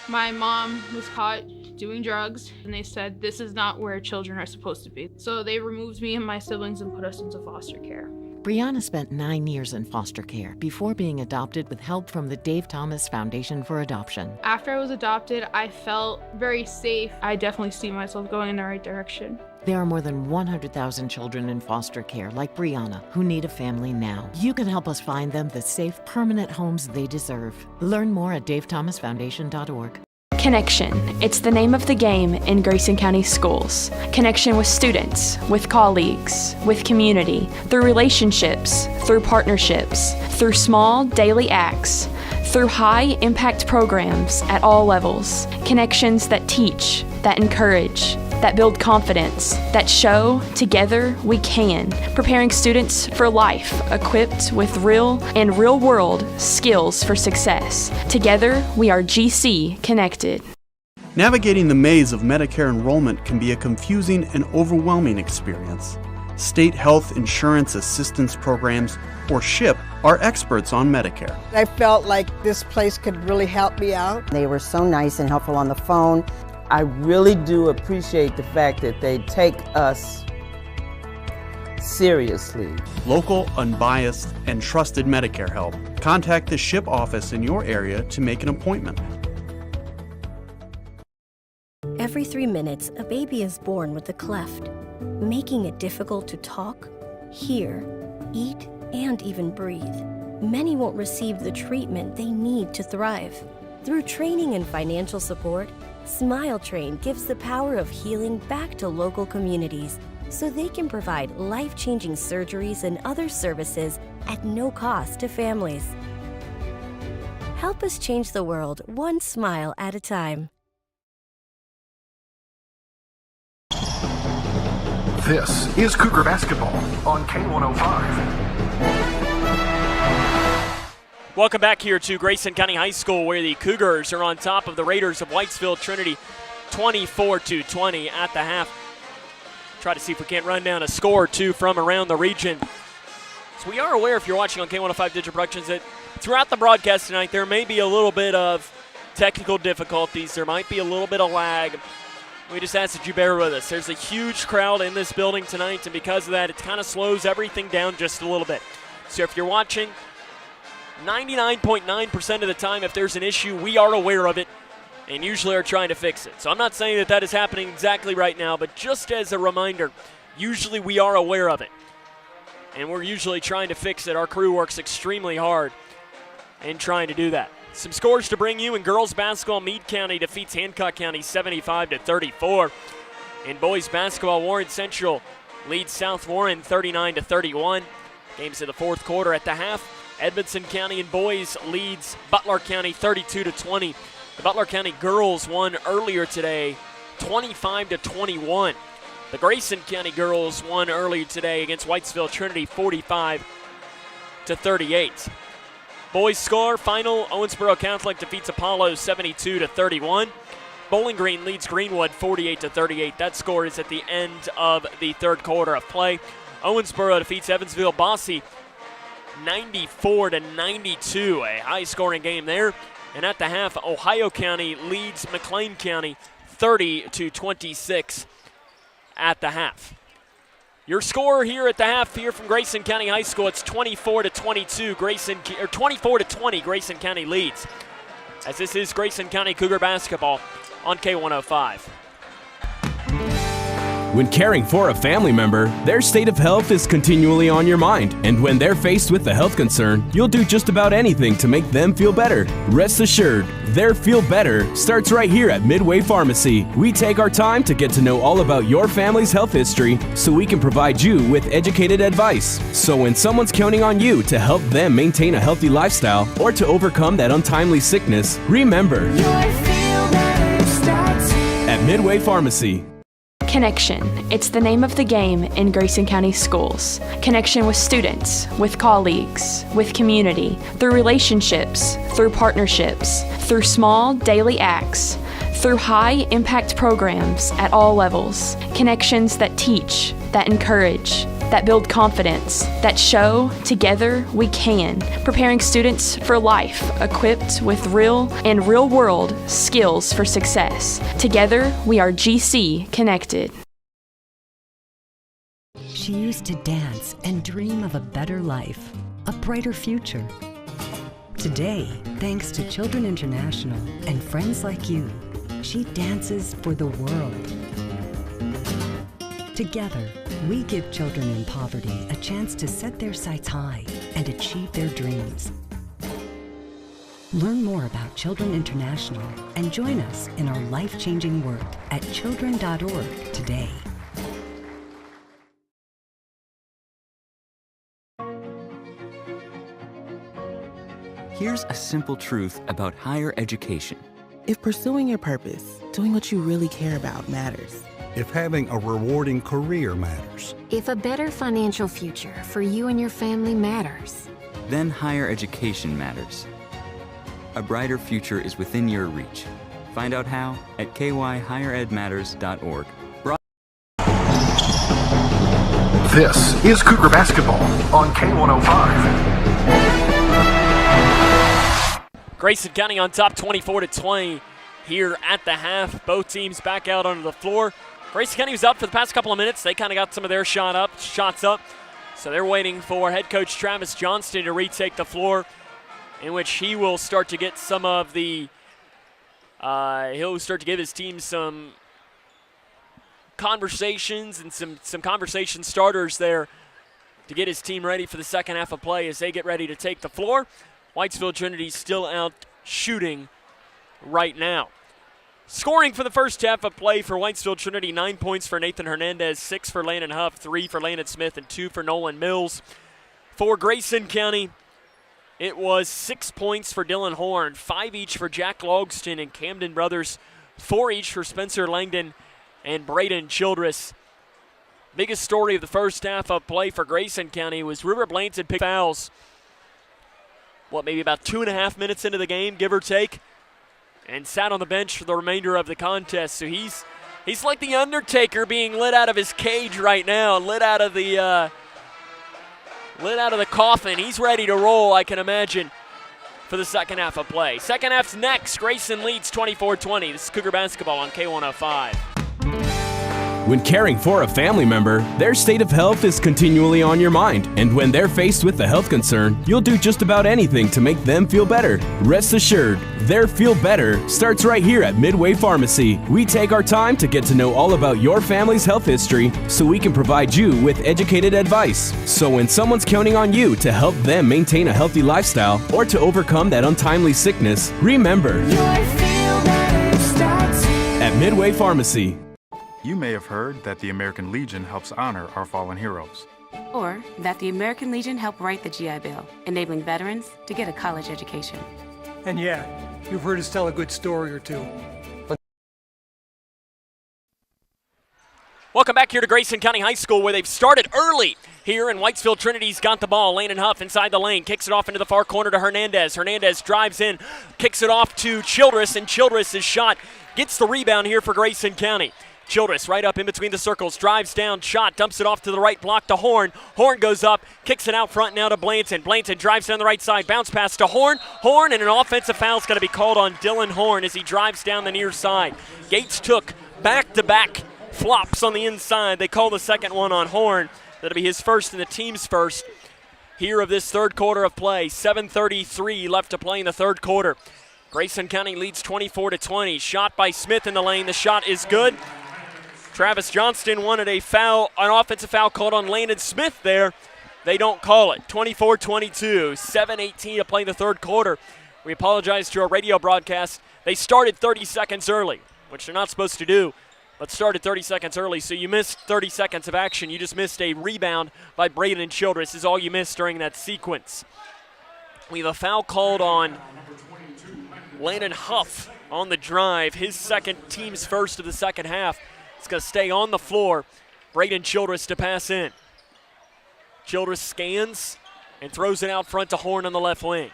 My mom was caught doing drugs, and they said this is not where children are supposed to be. So they removed me and my siblings and put us into foster care. Brianna spent 9 years in foster care before being adopted with help from the Dave Thomas Foundation for Adoption. After I was adopted, I felt very safe. I definitely see myself going in the right direction. There are more than 100,000 children in foster care like Brianna who need a family now. You can help us find them the safe, permanent homes they deserve. Learn more at davethomasfoundation.org. Connection. It's the name of the game in Grayson County schools. Connection with students, with colleagues, with community, through relationships, through partnerships, through small daily acts, through high-impact programs at all levels. Connections that teach, that encourage, that build confidence, that show together we can, preparing students for life, equipped with real and real-world skills for success. Together, we are GC Connected. Navigating the maze of Medicare enrollment can be a confusing and overwhelming experience. State Health Insurance Assistance Programs, or SHIP, are experts on Medicare. I felt like this place could really help me out. They were so nice and helpful on the phone. I really do appreciate the fact that they take us seriously. Local, unbiased, and trusted Medicare help. Contact the SHIP office in your area to make an appointment. Every 3 minutes, a baby is born with a cleft, making it difficult to talk, hear, eat, and even breathe. Many won't receive the treatment they need to thrive. Through training and financial support, Smile Train gives the power of healing back to local communities so they can provide life-changing surgeries and other services at no cost to families. Help us change the world one smile at a time. This is Cougar Basketball on K105. Welcome back here to Grayson County High School, where the Cougars are on top of the Raiders of Whitesville Trinity 24-20 at the half. Try to see if we can't run down a score or two from around the region. So we are aware, if you're watching on K105 Digital Productions, that throughout the broadcast tonight there may be a little bit of technical difficulties. There might be a little bit of lag. We just ask that you bear with us. There's a huge crowd in this building tonight, and because of that, it kind of slows everything down just a little bit. So if you're watching, 99.9% of the time, if there's an issue, we are aware of it and usually are trying to fix it. So I'm not saying that that is happening exactly right now, but just as a reminder, usually we are aware of it. And we're usually trying to fix it. Our crew works extremely hard in trying to do that. Some scores to bring you in girls basketball. Meade County defeats Hancock County 75-34. In boys basketball, Warren Central leads South Warren 39-31. Games in the fourth quarter. At the half, Edmondson County in boys leads Butler County 32-20. The Butler County girls won earlier today 25-21. The Grayson County girls won earlier today against Whitesville Trinity 45-38. Boys score final, Owensboro Catholic defeats Apollo 72-31. Bowling Green leads Greenwood 48-38. That score is at the end of the third quarter of play. Owensboro defeats Evansville Bosse 94-92, a high-scoring game there. And at the half, Ohio County leads McLean County 30-26 at the half. Your score here at the half here from Grayson County High School, it's 24-22. 24-20. Grayson County leads. As this is Grayson County Cougar basketball on K105. When caring for a family member, their state of health is continually on your mind, and when they're faced with a health concern, you'll do just about anything to make them feel better. Rest assured, their feel better starts right here at Midway Pharmacy. We take our time to get to know all about your family's health history so we can provide you with educated advice. So when someone's counting on you to help them maintain a healthy lifestyle or to overcome that untimely sickness, remember, at Midway Pharmacy. Connection. It's the name of the game in Grayson County Schools. Connection with students, with colleagues, with community, through relationships, through partnerships, through small daily acts, through high-impact programs at all levels. Connections that teach, that encourage, that build confidence, that show together we can, preparing students for life, equipped with real and real-world skills for success. Together, we are GC Connected. She used to dance and dream of a better life, a brighter future. Today, thanks to Children International and friends like you, she dances for the world. Together, we give children in poverty a chance to set their sights high and achieve their dreams. Learn more about Children International and join us in our life-changing work at children.org today. Here's a simple truth about higher education. If pursuing your purpose, doing what you really care about matters. If having a rewarding career matters. If a better financial future for you and your family matters. Then higher education matters. A brighter future is within your reach. Find out how at kyhigheredmatters.org. This is Cougar Basketball on K105. Grayson County on top 24-20 here at the half. Both teams back out onto the floor. Grayson County was up for the past couple of minutes. They kind of got some of their shots up. So they're waiting for head coach Travis Johnston to retake the floor, in which he will start to get some of the he'll start to give his team some conversations and some conversation starters there to get his team ready for the second half of play as they get ready to take the floor. Whitesville Trinity still out shooting right now. Scoring for the first half of play for Whitesville Trinity, 9 points for Nathan Hernandez, 6 for Landon Huff, 3 for Landon Smith, and 2 for Nolan Mills. For Grayson County, it was 6 points for Dylan Horn, 5 each for Jack Logston and Camden Brothers, 4 each for Spencer Langdon and Braden Childress. Biggest story of the first half of play for Grayson County was River Blanton picked fouls. Maybe about 2.5 minutes into the game, give or take, and sat on the bench for the remainder of the contest. So he's like the Undertaker being lit out of his cage right now, lit out of the coffin. He's ready to roll, I can imagine, for the second half of play. Second half's next. Grayson leads 24-20. This is Cougar Basketball on K105. When caring for a family member, their state of health is continually on your mind, and when they're faced with a health concern, you'll do just about anything to make them feel better. Rest assured, their feel better starts right here at Midway Pharmacy. We take our time to get to know all about your family's health history so we can provide you with educated advice. So when someone's counting on you to help them maintain a healthy lifestyle or to overcome that untimely sickness, remember, at Midway Pharmacy. You may have heard that the American Legion helps honor our fallen heroes. Or that the American Legion helped write the GI Bill, enabling veterans to get a college education. And yeah, you've heard us tell a good story or two. Welcome back here to Grayson County High School, where they've started early here, and Whitesville Trinity's got the ball. Landon Huff inside the lane, kicks it off into the far corner to Hernandez. Hernandez drives in, kicks it off to Childress, and Childress' shot gets the rebound here for Grayson County. Childress right up in between the circles, drives down, shot, dumps it off to the right block to Horn. Horn goes up, kicks it out front now to Blanton. Blanton drives down the right side, bounce pass to Horn. Horn, and an offensive foul is going to be called on Dylan Horn as he drives down the near side. Gates took back-to-back flops on the inside. They call the second one on Horn. That'll be his first and the team's first here of this third quarter of play. 7:33 left to play in the third quarter. Grayson County leads 24-20. Shot by Smith in the lane. The shot is good. Travis Johnston wanted an offensive foul called on Landon Smith there. They don't call it. 24-22, 7:18 to play in the third quarter. We apologize to our radio broadcast. They started 30 seconds early, which they're not supposed to do, but started 30 seconds early, so you missed 30 seconds of action. You just missed a rebound by Braden Childress is all you missed during that sequence. We have a foul called on Landon Huff on the drive, his second, team's first of the second half. It's going to stay on the floor. Braden Childress to pass in. Childress scans and throws it out front to Horn on the left wing.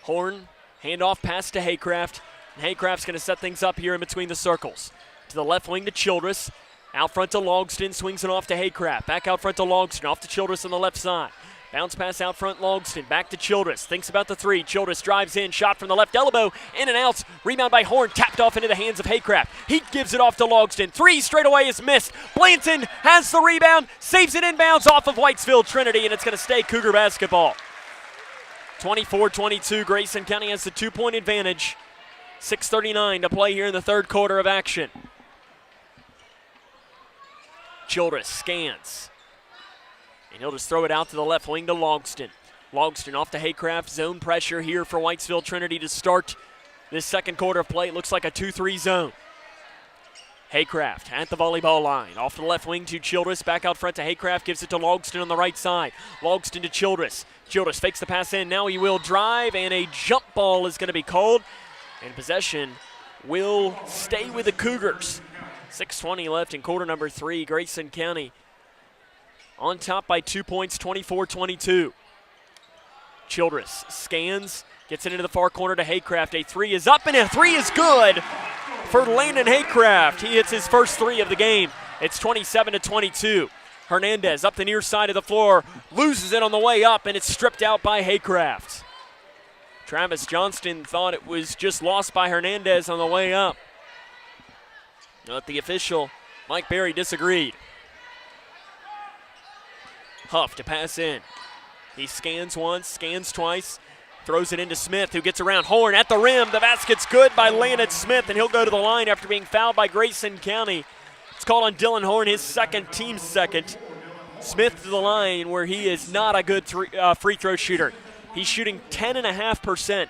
Horn, handoff pass to Haycraft. And Haycraft's going to set things up here in between the circles. To the left wing to Childress. Out front to Logston, swings it off to Haycraft. Back out front to Logston, off to Childress on the left side. Bounce pass out front, Logston, back to Childress. Thinks about the three. Childress drives in, shot from the left elbow, in and out. Rebound by Horn, tapped off into the hands of Haycraft. He gives it off to Logston. Three straight away is missed. Blanton has the rebound, saves it inbounds off of Whitesville Trinity, and it's going to stay Cougar basketball. 24-22, Grayson County has the 2-point advantage. 6:39 to play here in the third quarter of action. Childress scans. And he'll just throw it out to the left wing to Logston. Logston off to Haycraft. Zone pressure here for Whitesville Trinity to start this second quarter of play. It looks like a 2-3 zone. Haycraft at the volleyball line. Off to the left wing to Childress. Back out front to Haycraft. Gives it to Logston on the right side. Logston to Childress. Childress fakes the pass in. Now he will drive, and a jump ball is going to be called. And possession will stay with the Cougars. 6:20 left in quarter number 3. Grayson County on top by 2 points, 24-22. Childress scans, gets it into the far corner to Haycraft. A three is up, and a three is good for Landon Haycraft. He hits his first three of the game. It's 27-22. Hernandez up the near side of the floor, loses it on the way up, and it's stripped out by Haycraft. Travis Johnston thought it was just lost by Hernandez on the way up. But the official, Mike Berry, disagreed. Huff to pass in. He scans once, scans twice, throws it into Smith, who gets around Horn at the rim. The basket's good by Landon Smith, and he'll go to the line after being fouled by Grayson County. It's called on Dylan Horn, his second, team's second. Smith to the line where he is not a good free throw shooter. He's shooting 10.5%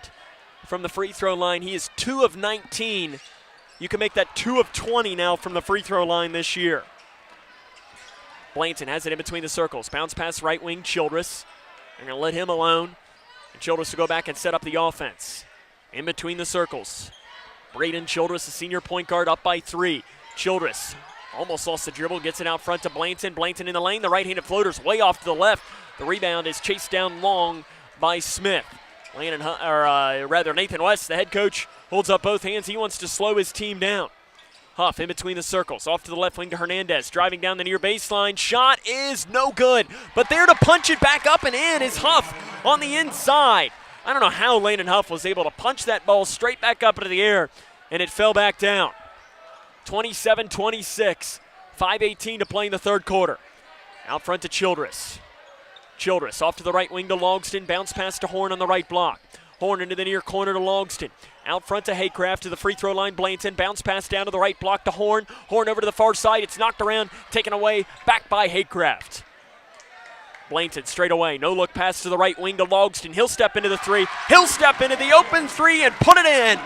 from the free throw line. He is 2 of 19. You can make that 2 of 20 now from the free throw line this year. Blanton has it in between the circles. Bounce pass right wing, Childress. They're going to let him alone. And Childress will go back and set up the offense. In between the circles. Braden Childress, the senior point guard, up by 3. Childress almost lost the dribble, gets it out front to Blanton. Blanton in the lane, the right-handed floater's way off to the left. The rebound is chased down long by Smith. Nathan West, the head coach, holds up both hands. He wants to slow his team down. Huff in between the circles, off to the left wing to Hernandez, driving down the near baseline. Shot is no good, but there to punch it back up and in is Huff on the inside. I don't know how Landon Huff was able to punch that ball straight back up into the air, and it fell back down. 27-26, 5:18 to play in the third quarter. Out front to Childress. Childress off to the right wing to Logston, bounce pass to Horn on the right block. Horn into the near corner to Logston. Out front to Haycraft to the free throw line. Blanton, bounce pass down to the right block to Horn. Horn over to the far side. It's knocked around, taken away, back by Haycraft. Blanton straight away. No look pass to the right wing to Logston. He'll step into the three. He'll step into the open three and put it in.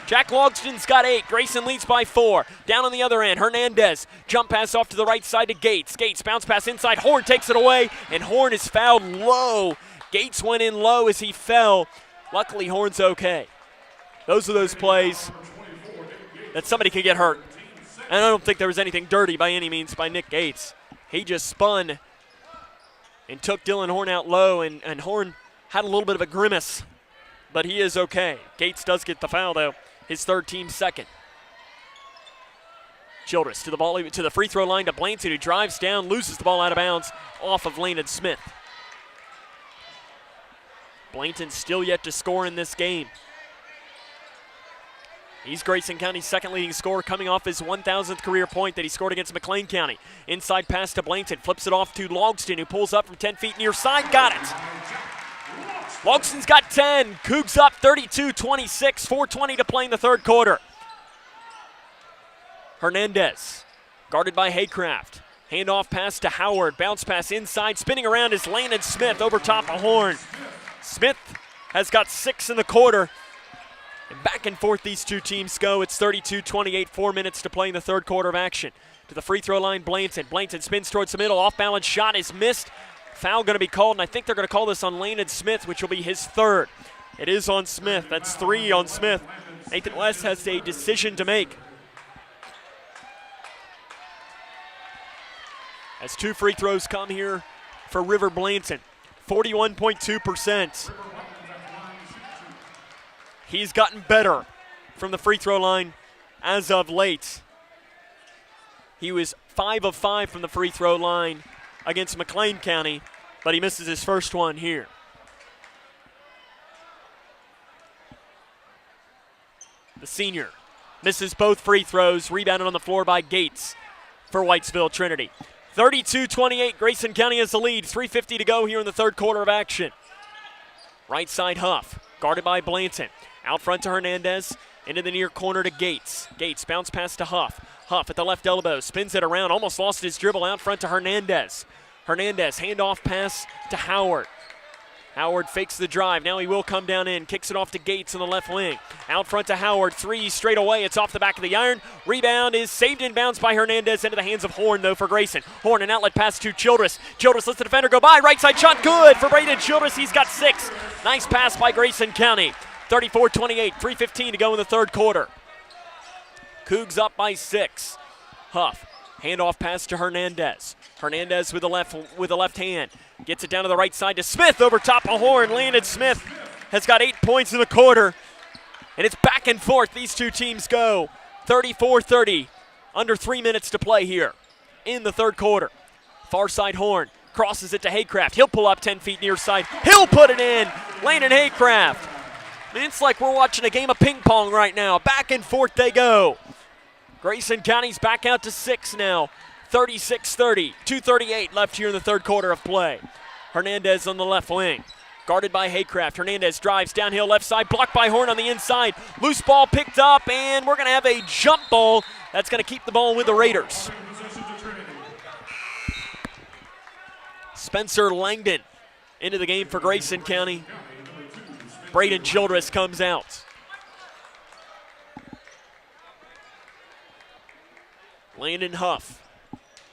Jack Logston's got 8. Grayson leads by 4. Down on the other end, Hernandez. Jump pass off to the right side to Gates. Gates bounce pass inside. Horn takes it away, and Horn is fouled low. Gates went in low as he fell. Luckily, Horn's okay. Those are those plays that somebody could get hurt. And I don't think there was anything dirty by any means by Nick Gates. He just spun and took Dylan Horn out low, and Horn had a little bit of a grimace, but he is okay. Gates does get the foul, though. His third, team second. Childress to the free throw line to Blanton, who drives down, loses the ball out of bounds off of Landon Smith. Blanton still yet to score in this game. He's Grayson County's second leading scorer, coming off his 1,000th career point that he scored against McLean County. Inside pass to Blanton, flips it off to Logston, who pulls up from 10 feet near side, got it. Logston's got 10. Cougs up 32-26, 4:20 to play in the third quarter. Hernandez, guarded by Haycraft. Handoff pass to Howard. Bounce pass inside. Spinning around is Landon Smith over top of Horn. Smith has got 6 in the quarter. And back and forth these two teams go. It's 32-28, 4 minutes to play in the third quarter of action. To the free throw line, Blanton. Blanton spins towards the middle. Off-balance shot is missed. Foul going to be called, and I think they're going to call this on Landon Smith, which will be his third. It is on Smith. That's 3 on Smith. Nathan West has a decision to make. As 2 free throws come here for River Blanton. 41.2%. He's gotten better from the free throw line as of late. He was 5 of 5 from the free throw line against McLean County, but he misses his first one here. The senior misses both free throws, rebounded on the floor by Gates for Whitesville Trinity. 32-28, Grayson County has the lead. 3:50 to go here in the third quarter of action. Right side Huff, guarded by Blanton. Out front to Hernandez, into the near corner to Gates. Gates bounce pass to Huff. Huff at the left elbow, spins it around, almost lost his dribble out front to Hernandez. Hernandez, handoff pass to Howard. Howard fakes the drive. Now he will come down in. Kicks it off to Gates on the left wing. Out front to Howard. 3 straight away. It's off the back of the iron. Rebound is saved in bounds by Hernandez into the hands of Horn, though, for Grayson. Horn, an outlet pass to Childress. Childress lets the defender go by. Right side shot good for Braden Childress. He's got 6. Nice pass by Grayson County. 34-28. 3:15 to go in the third quarter. Cougs up by 6. Huff. Handoff pass to Hernandez. Hernandez with the left hand. Gets it down to the right side to Smith over top of Horn. Landon Smith has got 8 points in the quarter. And it's back and forth. These two teams go 34-30. Under 3 minutes to play here in the third quarter. Far side Horn crosses it to Haycraft. He'll pull up 10 feet near side. He'll put it in. Landon Haycraft. It's like we're watching a game of ping pong right now. Back and forth they go. Grayson County's back out to 6 now. 36-30, 2:38 left here in the third quarter of play. Hernandez on the left wing, guarded by Haycraft. Hernandez drives downhill left side, blocked by Horn on the inside. Loose ball picked up, and we're going to have a jump ball. That's going to keep the ball with the Raiders. Spencer Langdon into the game for Grayson County. Braden Childress comes out. Landon Huff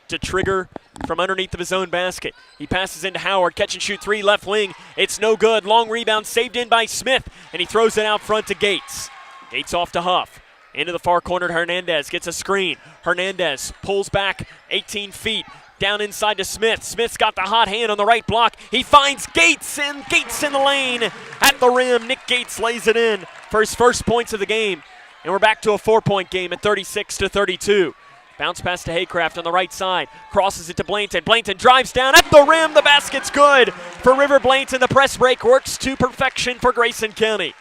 to trigger from underneath of his own basket. He passes into Howard, catch and shoot 3, left wing. It's no good. Long rebound saved in by Smith, and he throws it out front to Gates. Gates off to Huff. Into the far corner to Hernandez, gets a screen. Hernandez pulls back 18 feet. Down inside to Smith. Smith's got the hot hand on the right block. He finds Gates, and Gates in the lane at the rim. Nick Gates lays it in for his first points of the game. And we're back to a 4-point game at 36-32. Bounce pass to Haycraft on the right side. Crosses it to Blanton. Blanton drives down at the rim. The basket's good for River Blanton. The press break works to perfection for Grayson County.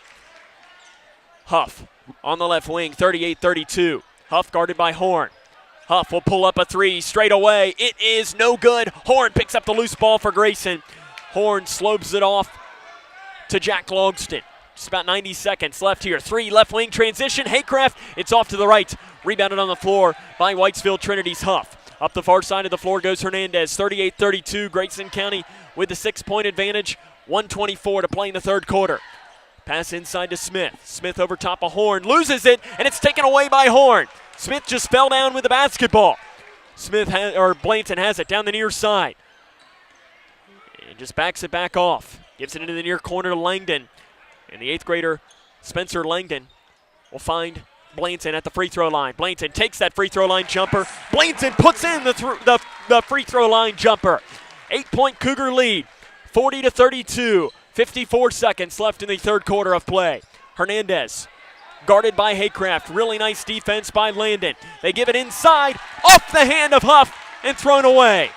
Huff on the left wing, 38-32. Huff guarded by Horn. Huff will pull up a 3 straight away. It is no good. Horn picks up the loose ball for Grayson. Horn slopes it off to Jack Logston. Just about 90 seconds left here. 3 left wing transition. Haycraft, it's off to the right. Rebounded on the floor by Whitesville Trinity's Huff. Up the far side of the floor goes Hernandez. 38-32. Grayson County with the 6-point advantage. 1:24 to play in the third quarter. Pass inside to Smith. Smith over top of Horn. Loses it, and it's taken away by Horn. Smith just fell down with the basketball. Blanton has it down the near side. And just backs it back off. Gives it into the near corner to Langdon. And the 8th grader, Spencer Langdon, will find Blanton at the free throw line. Blanton takes that free throw line jumper. Blanton puts in the free throw line jumper. 8-point Cougar lead, 40-32. 54 seconds left in the third quarter of play. Hernandez, guarded by Haycraft. Really nice defense by Landon. They give it inside, off the hand of Huff, and thrown away.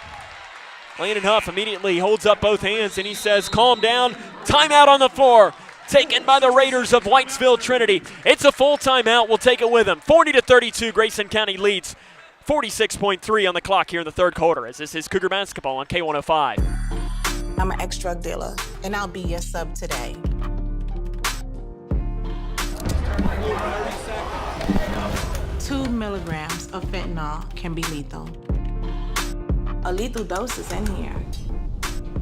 Landon Huff immediately holds up both hands, and he says, calm down, timeout on the floor. Taken by the Raiders of Whitesville Trinity. It's a full timeout. We'll take it with them. 40-32, Grayson County leads. 46.3 on the clock here in the third quarter, as this is Cougar basketball on K105. I'm an ex-drug dealer, and I'll be your sub today. 2 milligrams of fentanyl can be lethal. A lethal dose is in here.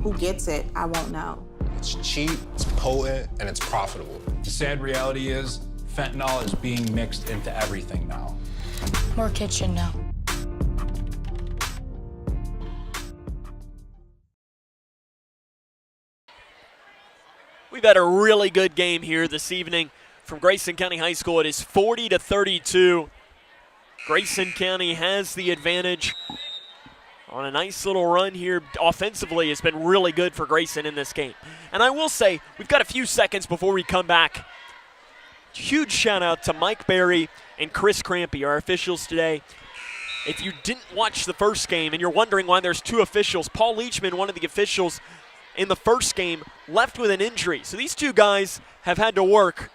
Who gets it, I won't know. It's cheap, it's potent, and it's profitable. The sad reality is, fentanyl is being mixed into everything now. More kids should know. We've had a really good game here this evening from Grayson County High School. It is 40-32. Grayson County has the advantage on a nice little run here. Offensively, it's been really good for Grayson in this game. And I will say, we've got a few seconds before we come back. Huge shout out to Mike Berry and Chris Crampy, our officials today. If you didn't watch the first game and you're wondering why there's two officials, Paul Leachman, one of the officials in the first game, left with an injury. So these two guys have had to work,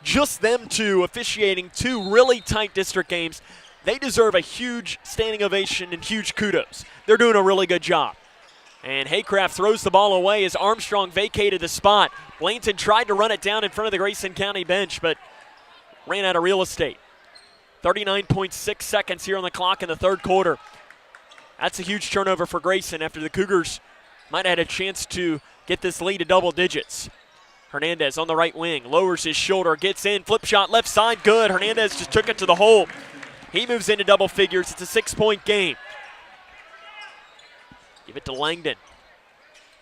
just them two, officiating two really tight district games. They deserve a huge standing ovation and huge kudos. They're doing a really good job. And Haycraft throws the ball away as Armstrong vacated the spot. Blainton tried to run it down in front of the Grayson County bench, but ran out of real estate. 39.6 seconds here on the clock in the third quarter. That's a huge turnover for Grayson after the Cougars might have had a chance to get this lead to double digits. Hernandez on the right wing, lowers his shoulder, gets in, flip shot left side, good. Hernandez just took it to the hole. He moves into double figures. It's a 6-point game. Give it to Langdon.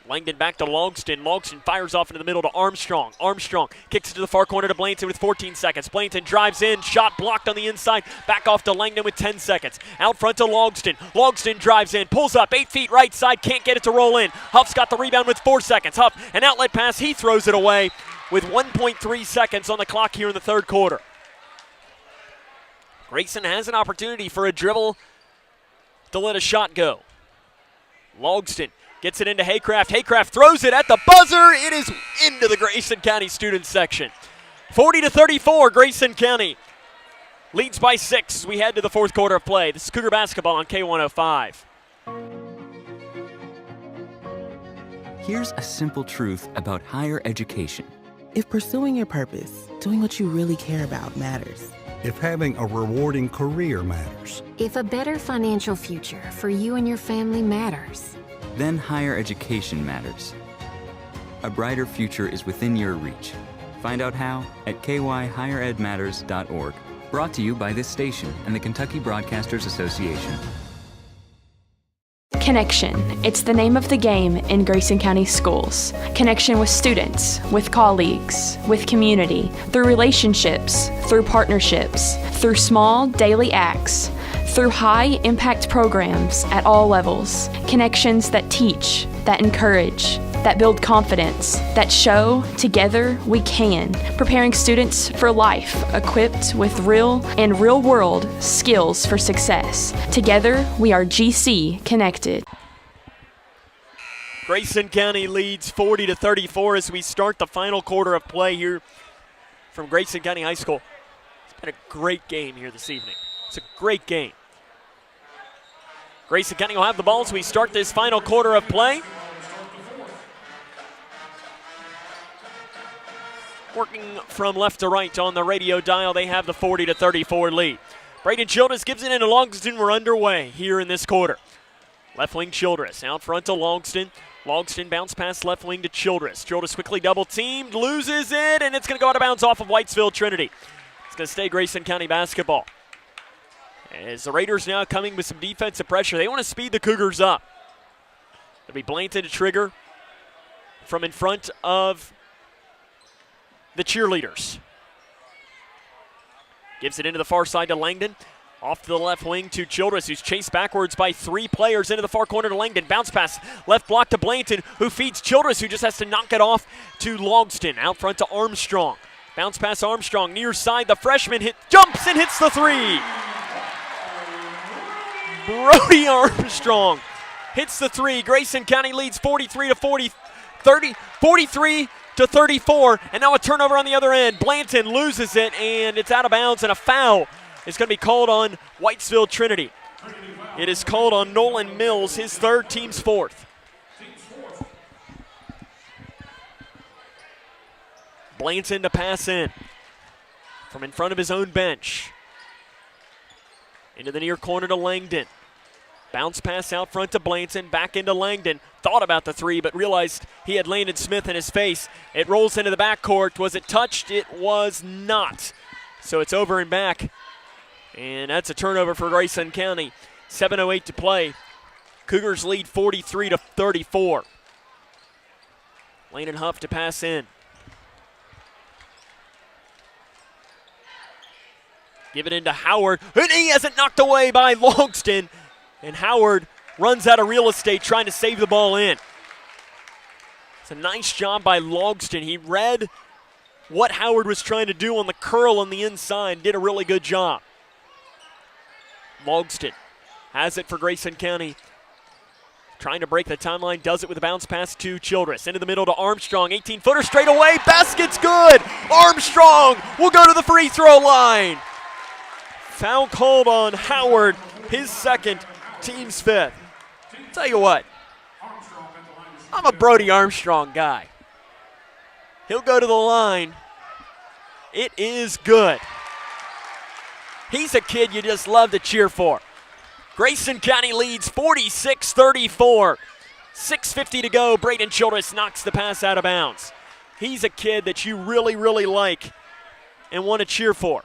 Langdon back to Logston. Logston fires off into the middle to Armstrong. Armstrong kicks it to the far corner to Blainton with 14 seconds. Blainton drives in, shot blocked on the inside. Back off to Langdon with 10 seconds. Out front to Logston. Logston drives in, pulls up, 8 feet right side, can't get it to roll in. Huff's got the rebound with 4 seconds. Huff, an outlet pass, he throws it away with 1.3 seconds on the clock here in the third quarter. Grayson has an opportunity for a dribble to let a shot go. Logston gets it into Haycraft. Haycraft throws it at the buzzer. It is into the Grayson County student section. 40-34, Grayson County leads by 6 as we head to the fourth quarter of play. This is Cougar basketball on K105. Here's a simple truth about higher education. If pursuing your purpose, doing what you really care about matters. If having a rewarding career matters. If a better financial future for you and your family matters. Then higher education matters. A brighter future is within your reach. Find out how at kyhigheredmatters.org. Brought to you by this station and the Kentucky Broadcasters Association. Connection. It's the name of the game in Grayson County schools. Connection with students, with colleagues, with community, through relationships, through partnerships, through small daily acts, through high-impact programs at all levels. Connections that teach, that encourage, that build confidence, that show together we can, preparing students for life, equipped with real and real-world skills for success. Together, we are GC Connected. Grayson County leads 40-34 as we start the final quarter of play here from Grayson County High School. It's been a great game here this evening. It's a great game. Grayson County will have the ball as we start this final quarter of play. Working from left to right on the radio dial, they have the 40-34 lead. Braden Childress gives it into Logston. We're underway here in this quarter. Left wing Childress, out front to Logston. Logston bounce pass left wing to Childress. Childress quickly double teamed, loses it, and it's going to go out of bounds off of Whitesville Trinity. It's going to stay Grayson County basketball. As the Raiders now coming with some defensive pressure, they want to speed the Cougars up. It'll be Blainton to trigger from in front of the cheerleaders. Gives it into the far side to Langdon. Off to the left wing to Childress, who's chased backwards by 3 players into the far corner to Langdon. Bounce pass, left block to Blainton, who feeds Childress, who just has to knock it off to Logston. Out front to Armstrong. Bounce pass Armstrong, near side, the freshman jumps and hits the 3. Brody Armstrong hits the 3. Grayson County leads 43-34, and now a turnover on the other end. Blainton loses it, and it's out of bounds, and a foul is going to be called on Whitesville Trinity. It is called on Nolan Mills, his third, team's fourth. Blainton to pass in from in front of his own bench. Into the near corner to Langdon. Bounce pass out front to Blanton, back into Langdon. Thought about the three, but realized he had Landon Smith in his face. It rolls into the backcourt. Was it touched? It was not. So it's over and back. And that's a turnover for Grayson County. 7:08 to play. Cougars lead 43-34. Landon Huff to pass in. Give it into Howard, and he has it knocked away by Logston. And Howard runs out of real estate trying to save the ball in. It's a nice job by Logston. He read what Howard was trying to do on the curl on the inside, did a really good job. Logston has it for Grayson County. Trying to break the timeline, does it with a bounce pass to Childress. Into the middle to Armstrong, 18-footer straight away, basket's good! Armstrong will go to the free throw line. Foul called on Howard, his second, team's fifth. Tell you what, I'm a Brody Armstrong guy. He'll go to the line. It is good. He's a kid you just love to cheer for. Grayson County leads 46-34. 6:50 to go. Braden Childress knocks the pass out of bounds. He's a kid that you really, really like and want to cheer for.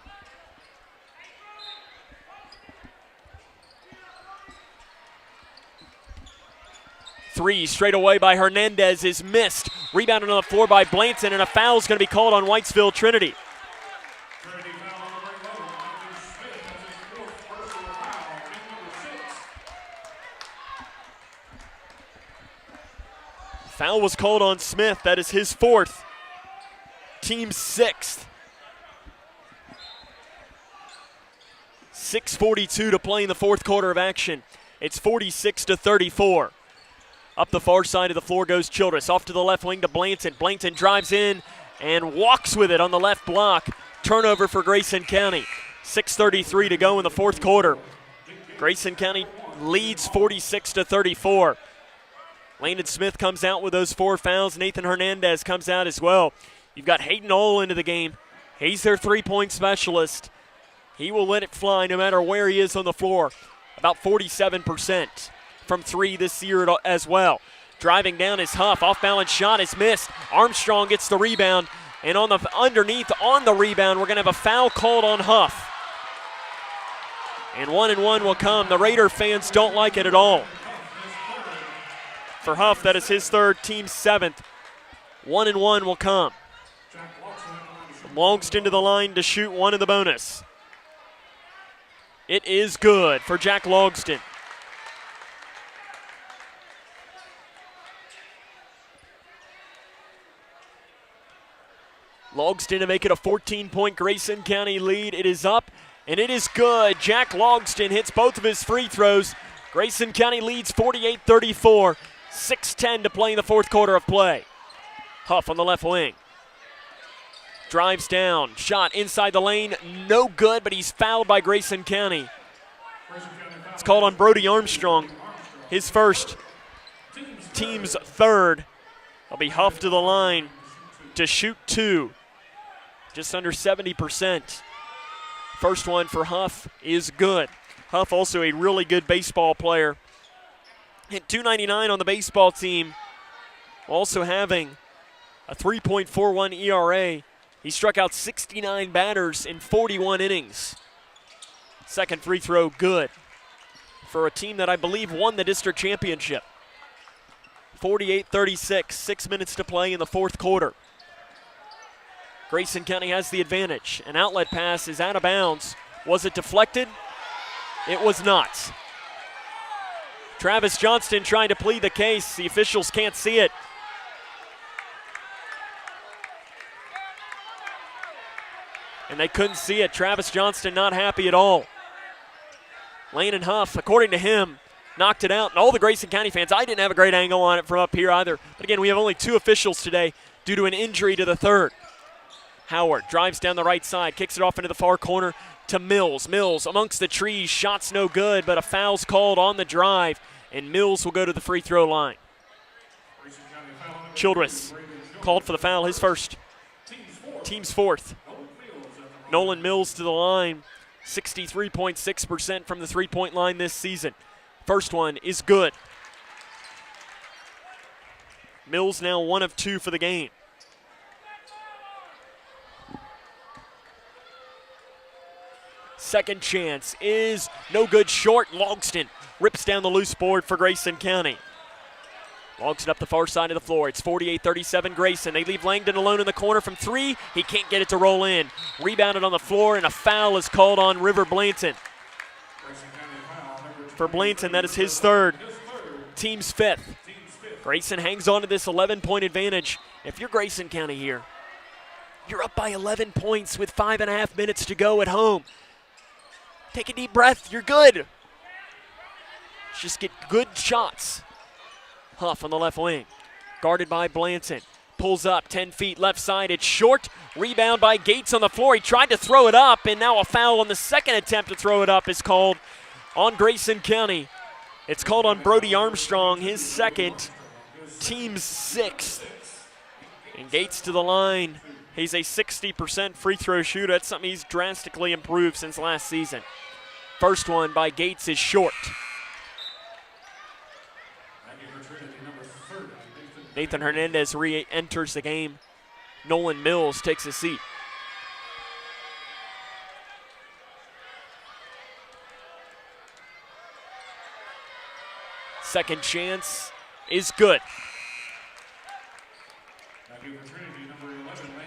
Three straight away by Hernandez is missed. Rebounded on the floor by Blanton, and a foul is going to be called on Whitesville Trinity. Foul was called on Smith. That is his fourth. Team sixth. 6:42 to play in the fourth quarter of action. It's 46-34. Up the far side of the floor goes Childress. Off to the left wing to Blanton. Blanton drives in and walks with it on the left block. Turnover for Grayson County. 6:33 to go in the fourth quarter. Grayson County leads 46-34. Landon Smith comes out with those 4 fouls. Nathan Hernandez comes out as well. You've got Hayden Ohl into the game. He's their three-point specialist. He will let it fly no matter where he is on the floor. About 47% from three this year as well. Driving down is Huff. Off-balance shot is missed. Armstrong gets the rebound. And on the underneath on the rebound, we're going to have a foul called on Huff. And 1 and 1 will come. The Raider fans don't like it at all. For Huff, that is his third, team seventh. 1 and 1 will come. Logston to the line to shoot one in the bonus. It is good for Jack Logston. Logston to make it a 14-point Grayson County lead. It is up, and it is good. Jack Logston hits both of his free throws. Grayson County leads 48-34. 6:10 to play in the fourth quarter of play. Huff on the left wing. Drives down. Shot inside the lane. No good, but he's fouled by Grayson County. It's called on Brody Armstrong. His first, team's third. It'll be Huff to the line to shoot 2. Just under 70%. First one for Huff is good. Huff also a really good baseball player. Hit .299 on the baseball team. Also having a 3.41 ERA. He struck out 69 batters in 41 innings. Second free throw good for a team that I believe won the district championship. 48-36, 6 minutes to play in the fourth quarter. Grayson County has the advantage. An outlet pass is out of bounds. Was it deflected? It was not. Travis Johnston trying to plead the case. The officials can't see it. And they couldn't see it. Travis Johnston not happy at all. Landon Huff, according to him, knocked it out. And all the Grayson County fans, I didn't have a great angle on it from up here either. But again, we have only 2 officials today due to an injury to the third. Howard drives down the right side, kicks it off into the far corner to Mills. Mills amongst the trees, shots no good, but a foul's called on the drive. And Mills will go to the free throw line. Childress called for the foul, his first. Team's fourth. Nolan Mills to the line. 63.6% from the three-point line this season. First one is good. Mills now 1 of 2 for the game. Second chance is no good, short. Logston rips down the loose board for Grayson County. Logston up the far side of the floor. It's 48-37 Grayson. They leave Langdon alone in the corner from 3. He can't get it to roll in. Rebounded on the floor, and a foul is called on River Blanton. For Blanton, that is his third. Team's 5th. Grayson hangs on to this 11-point advantage. If you're Grayson County here, you're up by 11 points with 5.5 minutes to go at home. Take a deep breath. You're good. Just get good shots. Huff on the left wing. Guarded by Blanton. Pulls up 10 feet left side. It's short. Rebound by Gates on the floor. He tried to throw it up, and now a foul on the second attempt to throw it up is called on Grayson County. It's called on Brody Armstrong, his second, team's 6th. And Gates to the line. He's a 60% free throw shooter. That's something he's drastically improved since last season. First one by Gates is short. Nathan Hernandez re-enters the game. Nolan Mills takes a seat. Second chance is good.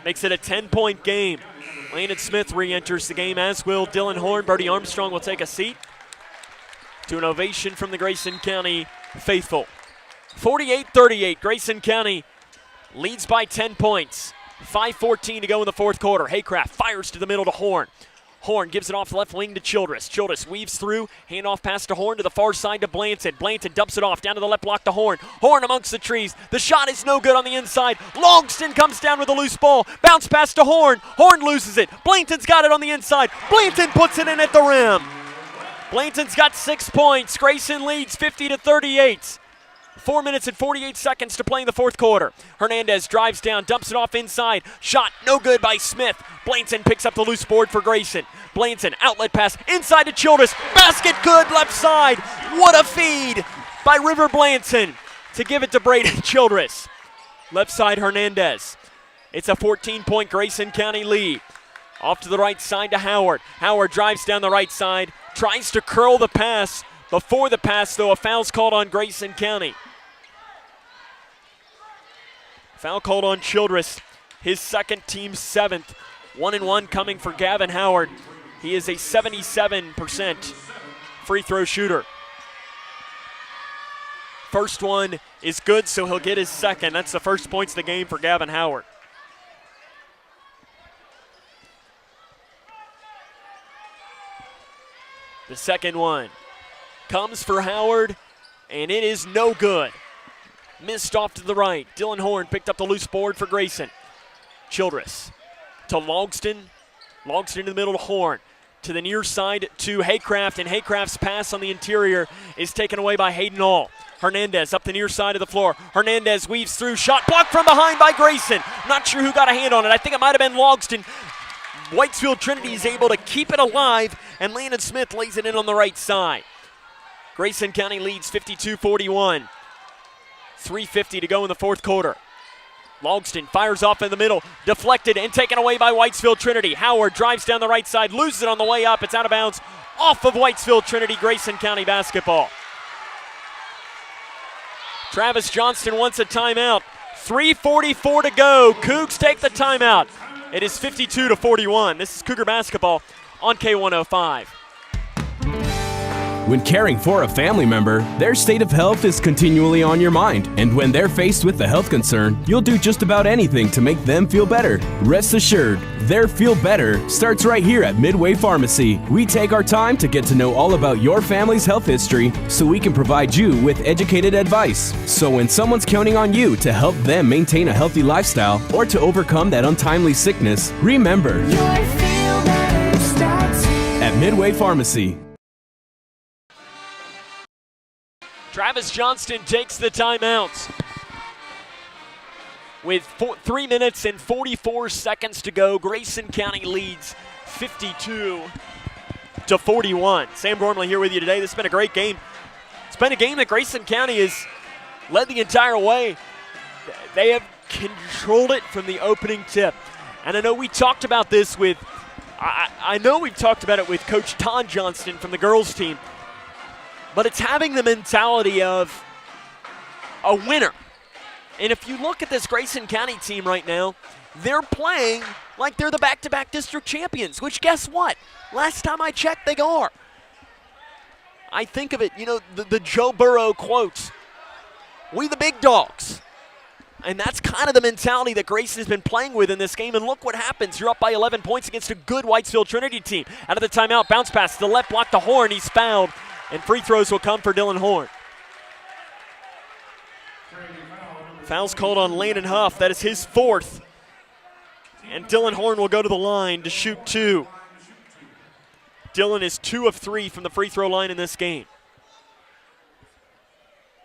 Makes it a 10-point game. Landon Smith re-enters the game, as will Dylan Horn. Brody Armstrong will take a seat. To an ovation from the Grayson County faithful. 48-38, Grayson County leads by 10 points. 5:14 to go in the fourth quarter. Haycraft fires to the middle to Horn. Horn gives it off the left wing to Childress. Childress weaves through, handoff pass to Horn to the far side to Blanton. Blanton dumps it off down to the left block to Horn. Horn amongst the trees. The shot is no good on the inside. Logston comes down with a loose ball. Bounce pass to Horn. Horn loses it. Blanton's got it on the inside. Blanton puts it in at the rim. Blanton's got 6 points. Grayson leads 50-38. 4 minutes and 48 seconds to play in the fourth quarter. Hernandez drives down, dumps it off inside. Shot no good by Smith. Blanton picks up the loose board for Grayson. Blanton, outlet pass inside to Childress. Basket good, left side. What a feed by River Blanton to give it to Braden Childress. Left side Hernandez. It's a 14-point Grayson County lead. Off to the right side to Howard. Howard drives down the right side, tries to curl the pass. Before the pass, though, a foul's called on Grayson County. Foul called on Childress, his second, team 7th. 1-1 coming for Gavin Howard. He is a 77% free throw shooter. First one is good, so he'll get his second. That's the first points of the game for Gavin Howard. The second one comes for Howard, and it is no good. Missed off to the right. Dylan Horn picked up the loose board for Grayson. Childress to Logston. Logston in the middle to Horn. To the near side to Haycraft, and Haycraft's pass on the interior is taken away by Hayden All. Hernandez up the near side of the floor. Hernandez weaves through. Shot blocked from behind by Grayson. Not sure who got a hand on it. I think it might have been Logston. Whitesville Trinity is able to keep it alive, and Landon Smith lays it in on the right side. Grayson County leads 52-41. 3:50 to go in the fourth quarter. Logston fires off in the middle, deflected and taken away by Whitesville Trinity. Howard drives down the right side, loses it on the way up. It's out of bounds off of Whitesville Trinity. Grayson County basketball. Travis Johnston wants a timeout. 3:44 to go. Cougs take the timeout. It is 52-41. This is Cougar basketball on K105. When caring for a family member, their state of health is continually on your mind. And when they're faced with a health concern, you'll do just about anything to make them feel better. Rest assured, their feel better starts right here at Midway Pharmacy. We take our time to get to know all about your family's health history so we can provide you with educated advice. So when someone's counting on you to help them maintain a healthy lifestyle or to overcome that untimely sickness, remember, your feel better starts here at Midway Pharmacy. Travis Johnston takes the timeout. With 3 minutes and 44 seconds to go, Grayson County leads 52-41. 56-41. Sam Gormley here with you today. This has been a great game. It's been a game that Grayson County has led the entire way. They have controlled it from the opening tip. And I know we talked about this with, I know we've talked about it with Coach Todd Johnston from the girls team, but it's having the mentality of a winner. And if you look at this Grayson County team right now, they're playing like they're the back-to-back district champions, which guess what? Last time I checked, they are. I think of it, you know, the Joe Burrow quotes, "We the big dogs." And that's kind of the mentality that Grayson has been playing with in this game. And look what happens. You're up by 11 points against a good Whitesville Trinity team. Out of the timeout, bounce pass to the left block to Horn. He's fouled, and free throws will come for Dylan Horn. Foul's called on Landon Huff. That is his fourth. And Dylan Horn will go to the line to shoot two. Dylan is 2 of 3 from the free throw line in this game.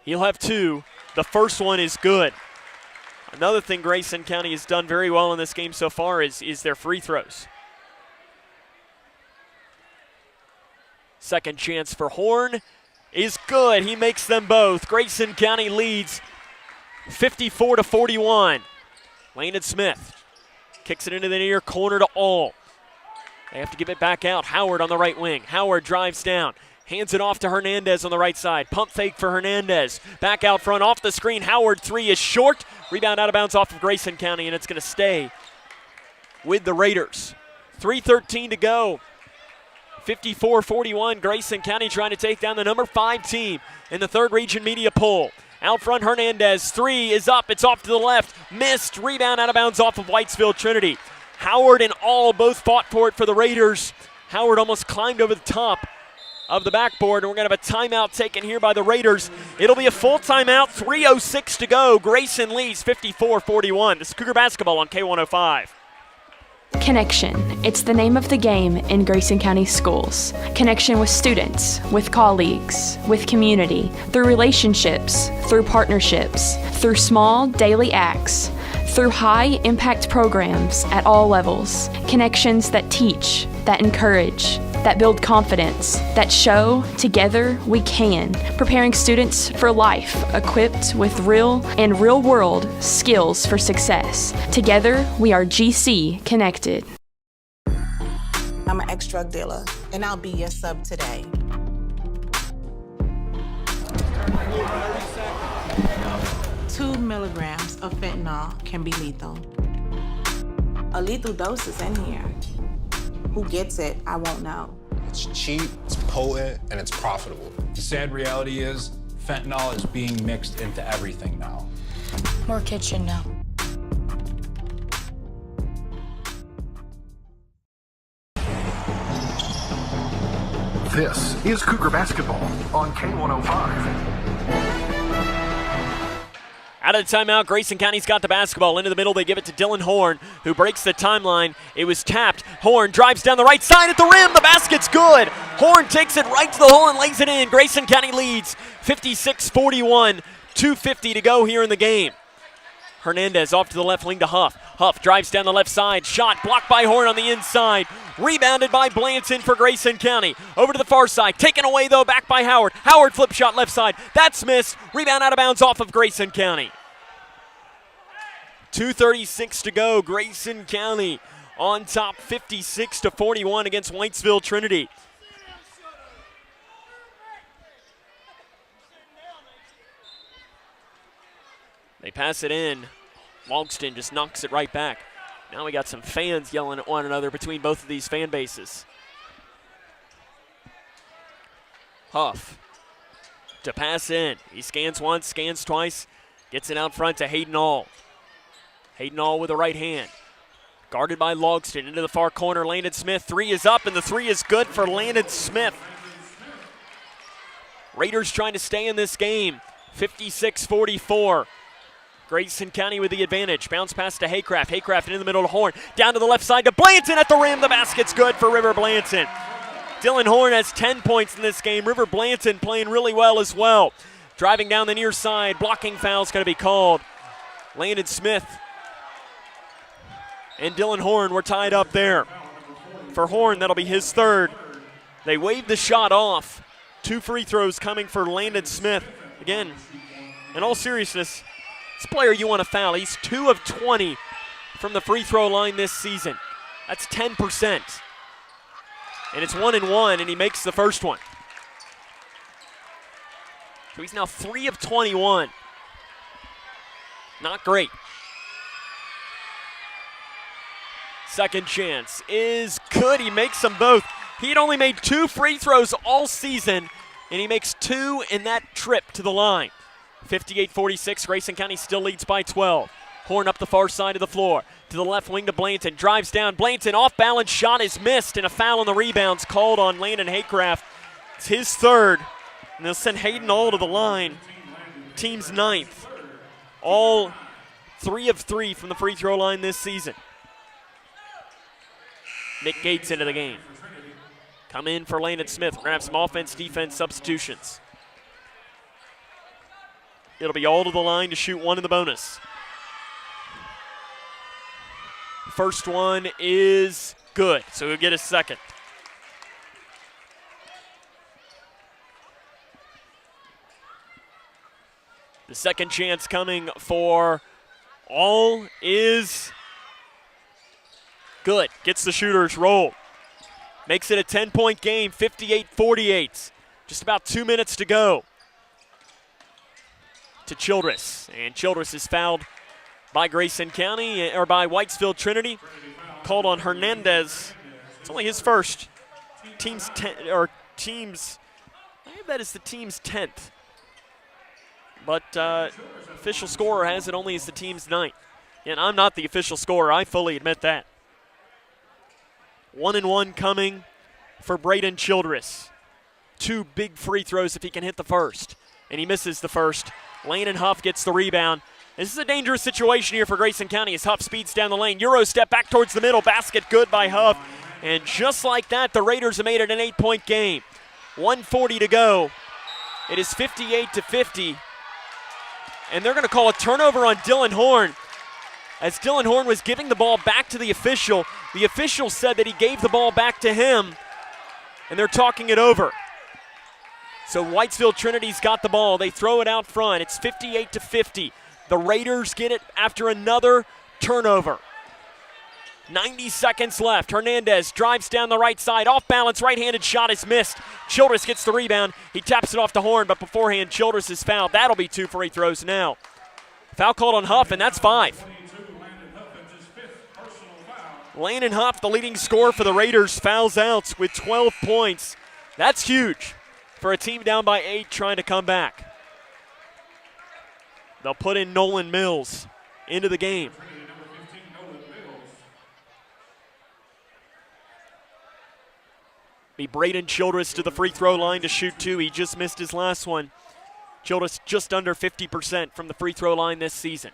He'll have 2. The first one is good. Another thing Grayson County has done very well in this game so far is their free throws. Second chance for Horn is good. He makes them both. Grayson County leads 54-41. Landon Smith kicks it into the near corner to All. They have to give it back out. Howard on the right wing. Howard drives down. Hands it off to Hernandez on the right side. Pump fake for Hernandez. Back out front off the screen. Howard, 3 is short. Rebound out of bounds off of Grayson County, and it's going to stay with the Raiders. 3:13 to go. 54-41. Grayson County trying to take down the number 5 team in the 3rd Region Media Poll. Out front, Hernandez. 3 is up. It's off to the left. Missed. Rebound out of bounds off of Whitesville Trinity. Howard and All both fought for it for the Raiders. Howard almost climbed over the top of the backboard, and we're going to have a timeout taken here by the Raiders. It'll be a full timeout, 3:06 to go. Grayson leads 54-41. This is Cougar basketball on K105. Connection. It's the name of the game in Grayson County schools. Connection with students, with colleagues, with community, through relationships, through partnerships, through small daily acts, through high-impact programs at all levels. Connections that teach, that encourage, that build confidence, that show together we can, preparing students for life, equipped with real and real-world skills for success. Together, we are GC Connected. I'm an ex-drug dealer, and I'll be your sub today. Two milligrams of fentanyl can be lethal. A lethal dose is in here. Who gets it, I won't know. It's cheap, it's potent, and it's profitable. The sad reality is fentanyl is being mixed into everything now. More kitchen now. This is Cougar basketball on K105. Out of the timeout, Grayson County's got the basketball. Into the middle, they give it to Dylan Horn, who breaks the timeline. It was tapped. Horn drives down the right side at the rim. The basket's good. Horn takes it right to the hole and lays it in. Grayson County leads 56-41. 2:50 to go here in the game. Hernandez off to the left wing to Huff. Huff drives down the left side. Shot blocked by Horn on the inside. Rebounded by Blanton for Grayson County. Over to the far side. Taken away, though, back by Howard. Howard flip shot left side. That's missed. Rebound out of bounds off of Grayson County. 2:36 to go. Grayson County on top 56-41 against Whitesville Trinity. They pass it in. Logston just knocks it right back. Now we got some fans yelling at one another between both of these fan bases. Huff to pass in. He scans once, scans twice, gets it out front to Hayden All. Hayden All with the right hand. Guarded by Logston into the far corner. Landon Smith, 3 is up, and the 3 is good for Landon Smith. Raiders trying to stay in this game. 56-44. Grayson County with the advantage. Bounce pass to Haycraft. Haycraft into the middle to Horn. Down to the left side to Blanton at the rim. The basket's good for River Blanton. Dylan Horn has 10 points in this game. River Blanton playing really well as well. Driving down the near side. Blocking foul's going to be called. Landon Smith and Dylan Horn were tied up there. For Horn, that'll be his third. They waved the shot off. 2 free throws coming for Landon Smith. Again, in all seriousness, this player you want to foul. He's 2 of 20 from the free throw line this season. That's 10%. And it's 1-1, and he makes the first one. So he's now 3 of 21. Not great. Second chance is good. He makes them both. He had only made 2 free throws all season, and he makes 2 in that trip to the line. 58-46, Grayson County still leads by 12. Horn up the far side of the floor. To the left wing to Blanton. Drives down. Blanton off-balance shot is missed, and a foul on the rebounds called on Landon Haycraft. It's his third, and they'll send Hayden All to the line. Team's 9th. All 3 of 3 from the free throw line this season. Nick Gates into the game. Come in for Landon Smith. We're going to have some offense-defense substitutions. It'll be All to the line to shoot 1 in the bonus. First one is good, so he'll get a second. The second chance coming for All is good. Gets the shooters rolled. Makes it a 10-point game, 58-48. Just about 2 minutes to go. To Childress, and Childress is fouled by Grayson County, or by Whitesville Trinity. Called on Hernandez. It's only his first. I have that as the team's 10th. But official scorer has it only as the team's 9th. And I'm not the official scorer, I fully admit that. 1-1 coming for Braden Childress. 2 big free throws if he can hit the first. And he misses the first. Landon Huff gets the rebound. This is a dangerous situation here for Grayson County as Huff speeds down the lane. Euro step back towards the middle. Basket good by Huff. And just like that, the Raiders have made it an 8-point game. 1:40 to go. It is 58-50. And they're going to call a turnover on Dylan Horn. As Dylan Horn was giving the ball back to the official said that he gave the ball back to him, and they're talking it over. So Whitesville Trinity's got the ball. They throw it out front. It's 58-50. The Raiders get it after another turnover. 90 seconds left. Hernandez drives down the right side. Off balance, right-handed shot is missed. Childress gets the rebound. He taps it off to Horn, but beforehand, Childress is fouled. That'll be 2 free throws now. Foul called on Huff, and that's 5. Landon Huff, the leading scorer for the Raiders, fouls out with 12 points. That's huge for a team down by 8 trying to come back. They'll put in Nolan Mills into the game. Be Braden Childress to the free throw line to shoot 2. He just missed his last one. Childress just under 50% from the free throw line this season.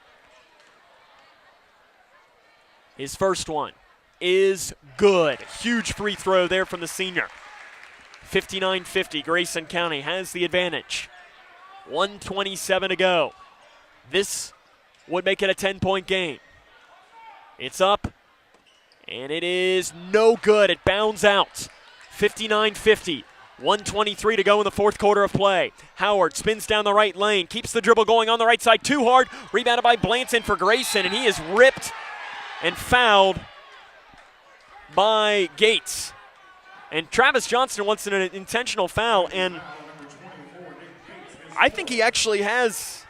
His first one is good. Huge free throw there from the senior. 59-50, Grayson County has the advantage. 1:27 to go. This would make it a 10-point game. It's up, and it is no good. It bounds out. 59-50. 1:23 to go in the fourth quarter of play. Howard spins down the right lane, keeps the dribble going on the right side too hard. Rebounded by Blanton for Grayson, and he is ripped and fouled by Gates. And Travis Johnston wants an intentional foul, and I think he actually has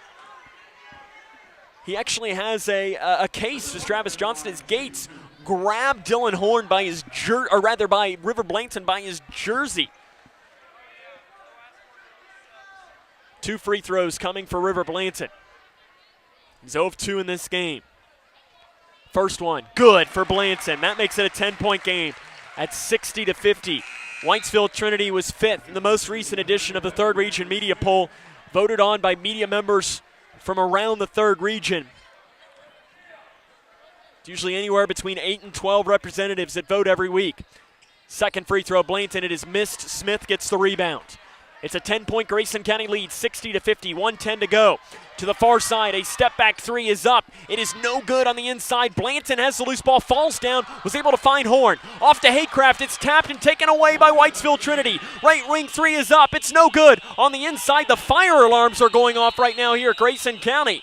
a case as Travis Johnston as Gates grabbed Dylan Horn by his by River Blanton by his jersey. 2 free throws coming for River Blanton. He's 0 of 2 in this game. First one, good for Blanton. That makes it a 10-point game at 60-50. Whitesville Trinity was 5th in the most recent edition of the 3rd Region Media Poll, voted on by media members from around the 3rd Region. It's usually anywhere between 8 and 12 representatives that vote every week. Second free throw, Blanton. It is missed. Smith gets the rebound. It's a 10-point Grayson County lead, 60-50, 1:10 to go. To the far side, a step-back three is up. It is no good on the inside. Blanton has the loose ball, falls down, was able to find Horn. Off to Haycraft, it's tapped and taken away by Whitesville Trinity. Right wing three is up, it's no good. On the inside, the fire alarms are going off right now here at Grayson County.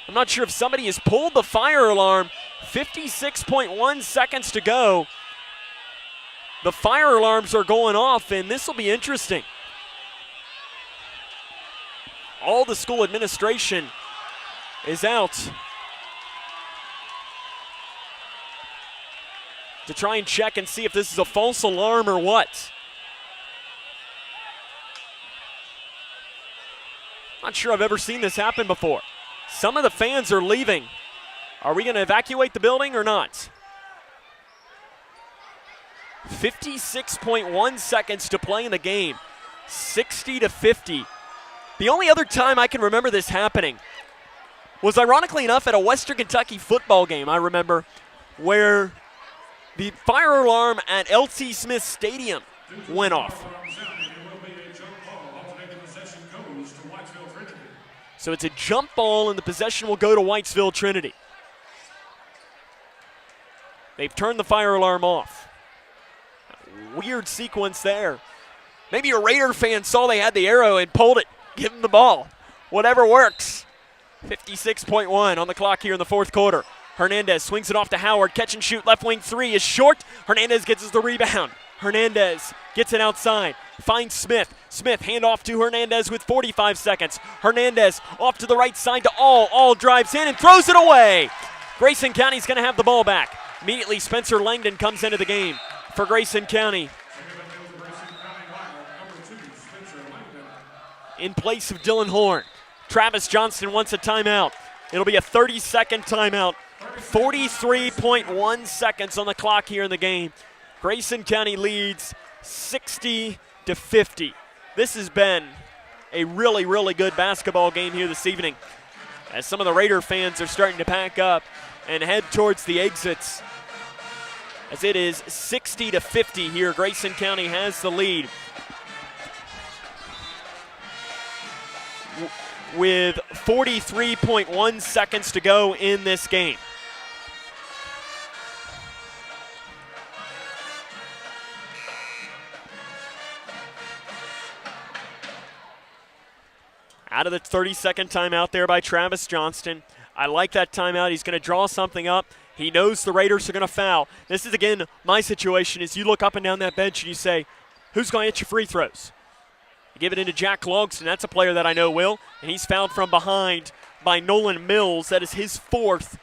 I'm not sure if somebody has pulled the fire alarm. 56.1 seconds to go. The fire alarms are going off, and this will be interesting. All the school administration is out to try and check and see if this is a false alarm or what. Not sure I've ever seen this happen before. Some of the fans are leaving. Are we going to evacuate the building or not? 56.1 seconds to play in the game. 60-50. The only other time I can remember this happening was, ironically enough, at a Western Kentucky football game, I remember, where the fire alarm at L.T. Smith Stadium went off. So it's a jump ball, and the possession will go to Whitesville Trinity. They've turned the fire alarm off. Weird sequence there. Maybe a Raider fan saw they had the arrow and pulled it. Give them the ball. Whatever works. 56.1 on the clock here in the fourth quarter. Hernandez swings it off to Howard. Catch and shoot. Left wing three is short. Hernandez gets the rebound. Hernandez gets it outside. Finds Smith. Smith handoff to Hernandez with 45 seconds. Hernandez off to the right side to All. All drives in and throws it away. Grayson County's going to have the ball back. Immediately Spencer Langdon comes into the game for Grayson County. In place of Dylan Horn. Travis Johnston wants a timeout. It'll be a 30-second timeout. 43.1 seconds on the clock here in the game. Grayson County leads 60-50. This has been a really, really good basketball game here this evening, as some of the Raider fans are starting to pack up and head towards the exits. As it is 60-50 here, Grayson County has the lead. With 43.1 seconds to go in this game. Out of the 30-second timeout there by Travis Johnston. I like that timeout. He's going to draw something up. He knows the Raiders are going to foul. This is, again, my situation is you look up and down that bench and you say, who's going to hit your free throws? You give it into Jack Logston. That's a player that I know will. And he's fouled from behind by Nolan Mills. That is his fourth.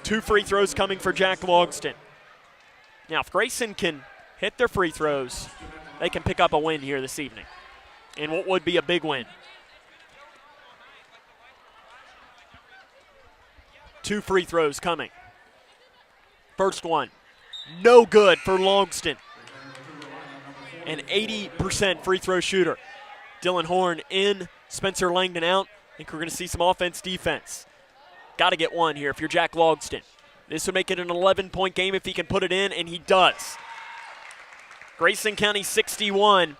2 free throws coming for Jack Logston. Now, if Grayson can hit their free throws, they can pick up a win here this evening. And what would be a big win. 2 free throws coming. First one, no good for Logston. An 80% free throw shooter. Dylan Horn in, Spencer Langdon out. I think we're going to see some offense-defense. Got to get one here if you're Jack Logston. This would make it an 11-point game if he can put it in, and he does. Grayson County 61,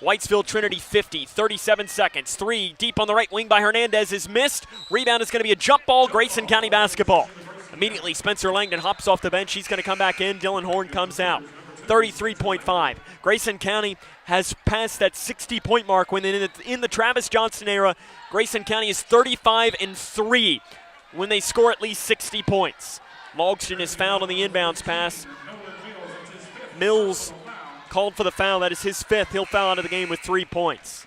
Whitesville Trinity 50, 37 seconds. 3 deep on the right wing by Hernandez is missed. Rebound is going to be a jump ball, Grayson County basketball. Immediately Spencer Langdon hops off the bench. He's going to come back in. Dylan Horn comes out. 33.5. Grayson County has passed that 60-point mark when in the Travis Johnston era. Grayson County is 35-3 when they score at least 60 points. Logston is fouled on the inbounds pass. Mills called for the foul. That is his 5th. He'll foul out of the game with 3 points.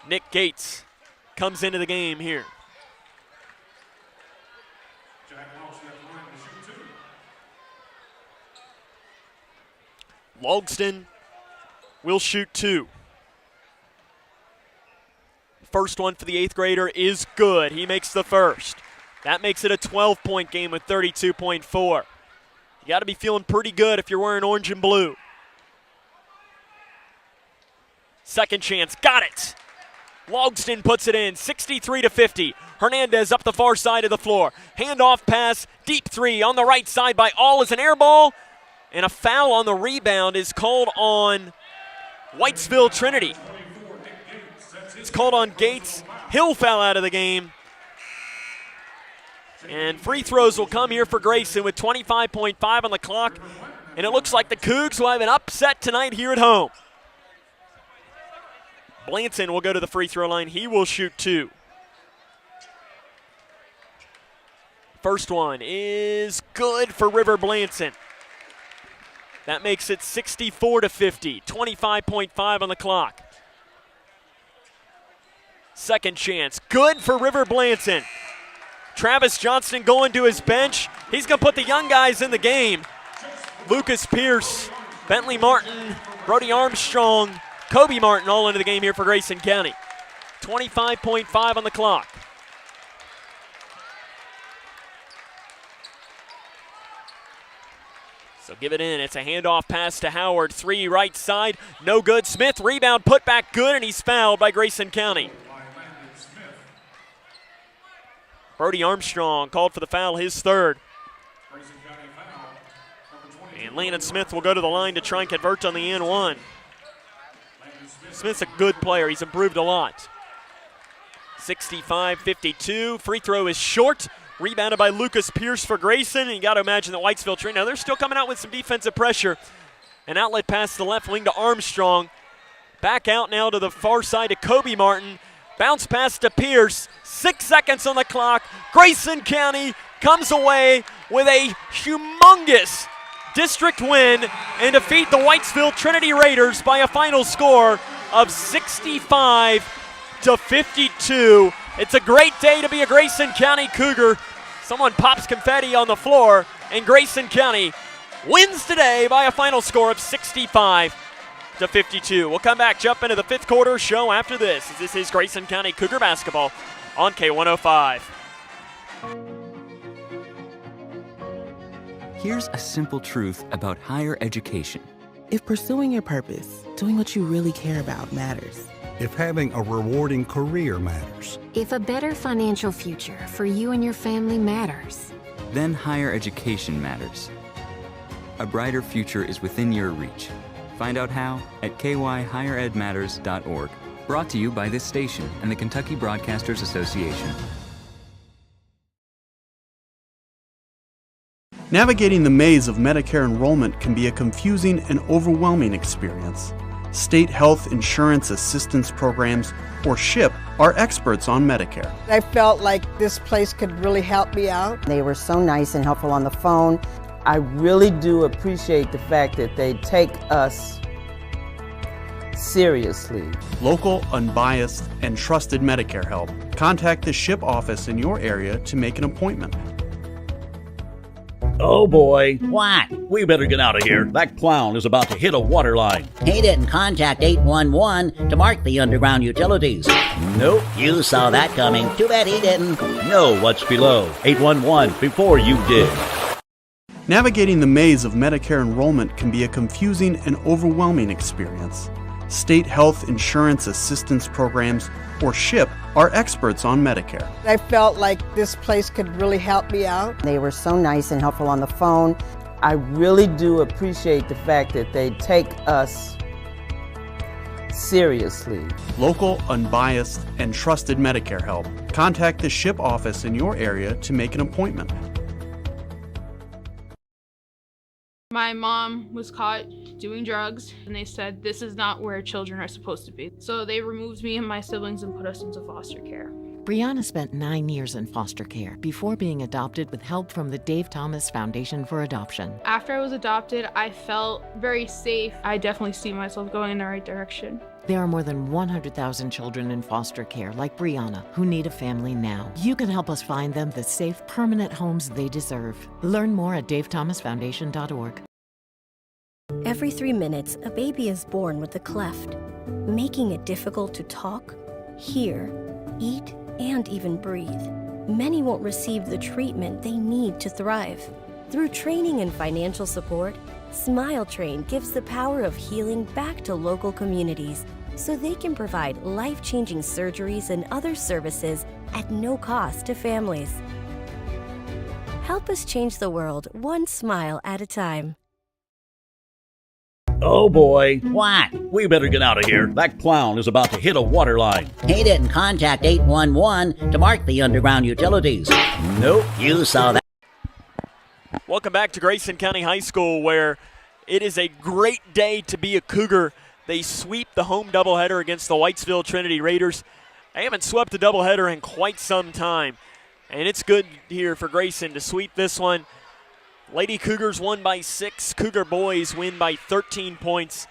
Nick Gates comes into the game here. Logston will shoot 2. First one for the 8th grader is good. He makes the first. That makes it a 12-point game with 32.4. You got to be feeling pretty good if you're wearing orange and blue. Second chance, got it. Logston puts it in, 63-50. Hernandez up the far side of the floor. Handoff pass, deep three on the right side by All is an air ball. And a foul on the rebound is called on Whitesville Trinity. It's called on Gates. Hill foul out of the game. And free throws will come here for Grayson with 25.5 on the clock. And it looks like the Cougs will have an upset tonight here at home. Blanton will go to the free throw line. He will shoot 2. First one is good for River Blanton. That makes it 64-50, 25.5 on the clock. Second chance, good for River Blanton. Travis Johnston going to his bench. He's going to put the young guys in the game. Lucas Pierce, Bentley Martin, Brody Armstrong, Kobe Martin all into the game here for Grayson County. 25.5 on the clock. So give it in. It's a handoff pass to Howard. 3 right side. No good. Smith rebound, put back good, and he's fouled by Grayson County. Brody Armstrong called for the foul, his third. And Landon Smith will go to the line to try and convert on the N1. Smith's a good player. He's improved a lot. 65-52. Free throw is short. Rebounded by Lucas Pierce for Grayson. And you got to imagine that Whitesville Trinity, now they're still coming out with some defensive pressure. An outlet pass to the left wing to Armstrong. Back out now to the far side to Kobe Martin. Bounce pass to Pierce. 6 seconds on the clock. Grayson County comes away with a humongous district win and defeat the Whitesville Trinity Raiders by a final score of 65-52. It's a great day to be a Grayson County Cougar. Someone pops confetti on the floor, and Grayson County wins today by a final score of 65-52. We'll come back, jump into the fifth quarter show after this. This is Grayson County Cougar basketball on K105. Here's a simple truth about higher education. If pursuing your purpose, doing what you really care about matters. If having a rewarding career matters. If a better financial future for you and your family matters. Then higher education matters. A brighter future is within your reach. Find out how at kyhigheredmatters.org. Brought to you by this station and the Kentucky Broadcasters Association. Navigating the maze of Medicare enrollment can be a confusing and overwhelming experience. State Health Insurance Assistance Programs, or SHIP, are experts on Medicare. I felt like this place could really help me out. They were so nice and helpful on the phone. I really do appreciate the fact that they take us seriously. Local, unbiased, and trusted Medicare help. Contact the SHIP office in your area to make an appointment. Oh boy. What? We better get out of here. That clown is about to hit a water line. He didn't contact 811 to mark the underground utilities. Nope. You saw that coming. Too bad he didn't. Know what's below. 811 before you did. Navigating the maze of Medicare enrollment can be a confusing and overwhelming experience. State Health Insurance Assistance Programs, or SHIP, are experts on Medicare. I felt like this place could really help me out. They were so nice and helpful on the phone. I really do appreciate the fact that they take us seriously. Local, unbiased, and trusted Medicare help. Contact the SHIP office in your area to make an appointment. My mom was caught doing drugs, and they said this is not where children are supposed to be. So they removed me and my siblings and put us into foster care. Brianna spent 9 years in foster care before being adopted with help from the Dave Thomas Foundation for Adoption. After I was adopted, I felt very safe. I definitely see myself going in the right direction. There are more than 100,000 children in foster care like Brianna who need a family now. You can help us find them the safe, permanent homes they deserve. Learn more at davethomasfoundation.org. Every 3 minutes, a baby is born with a cleft, making it difficult to talk, hear, eat, and even breathe. Many won't receive the treatment they need to thrive. Through training and financial support, Smile Train gives the power of healing back to local communities, so they can provide life-changing surgeries and other services at no cost to families. Help us change the world one smile at a time. Oh boy. What? We better get out of here. That clown is about to hit a water line. He didn't contact 811 to mark the underground utilities. Nope. You saw that. Welcome back to Grayson County High School, where it is a great day to be a Cougar. They sweep the home doubleheader against the Whitesville Trinity Raiders. They haven't swept a doubleheader in quite some time, and it's good here for Grayson to sweep this one. Lady Cougars won by 6. Cougar boys win by 13 points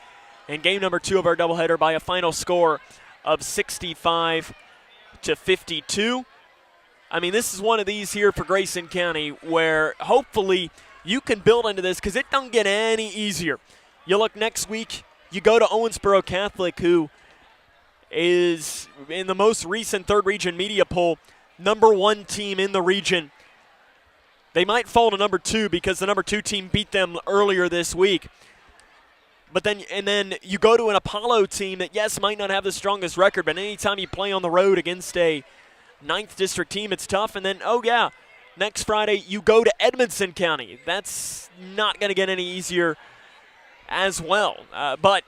in game number 2 of our doubleheader by a final score of 65-52. I mean, this is one of these here for Grayson County where hopefully you can build into this, because it don't get any easier. You look next week, you go to Owensboro Catholic, who is in the most recent third region media poll, number 1 team in the region. They might fall to number 2 because the number 2 team beat them earlier this week. But then you go to an Apollo team that, yes, might not have the strongest record, but anytime you play on the road against a 9th district team, it's tough. And then, oh yeah, next Friday you go to Edmonson County. That's not going to get any easier as well. But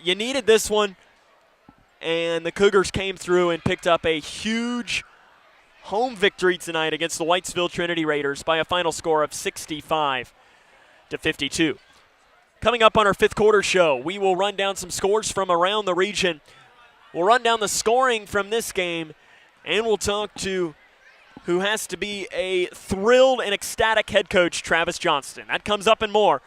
you needed this one, and the Cougars came through and picked up a huge home victory tonight against the Whitesville Trinity Raiders by a final score of 65-52. Coming up on our 5th quarter show, we will run down some scores from around the region. We'll run down the scoring from this game, and we'll talk to who has to be a thrilled and ecstatic head coach, Travis Johnston. That comes up and more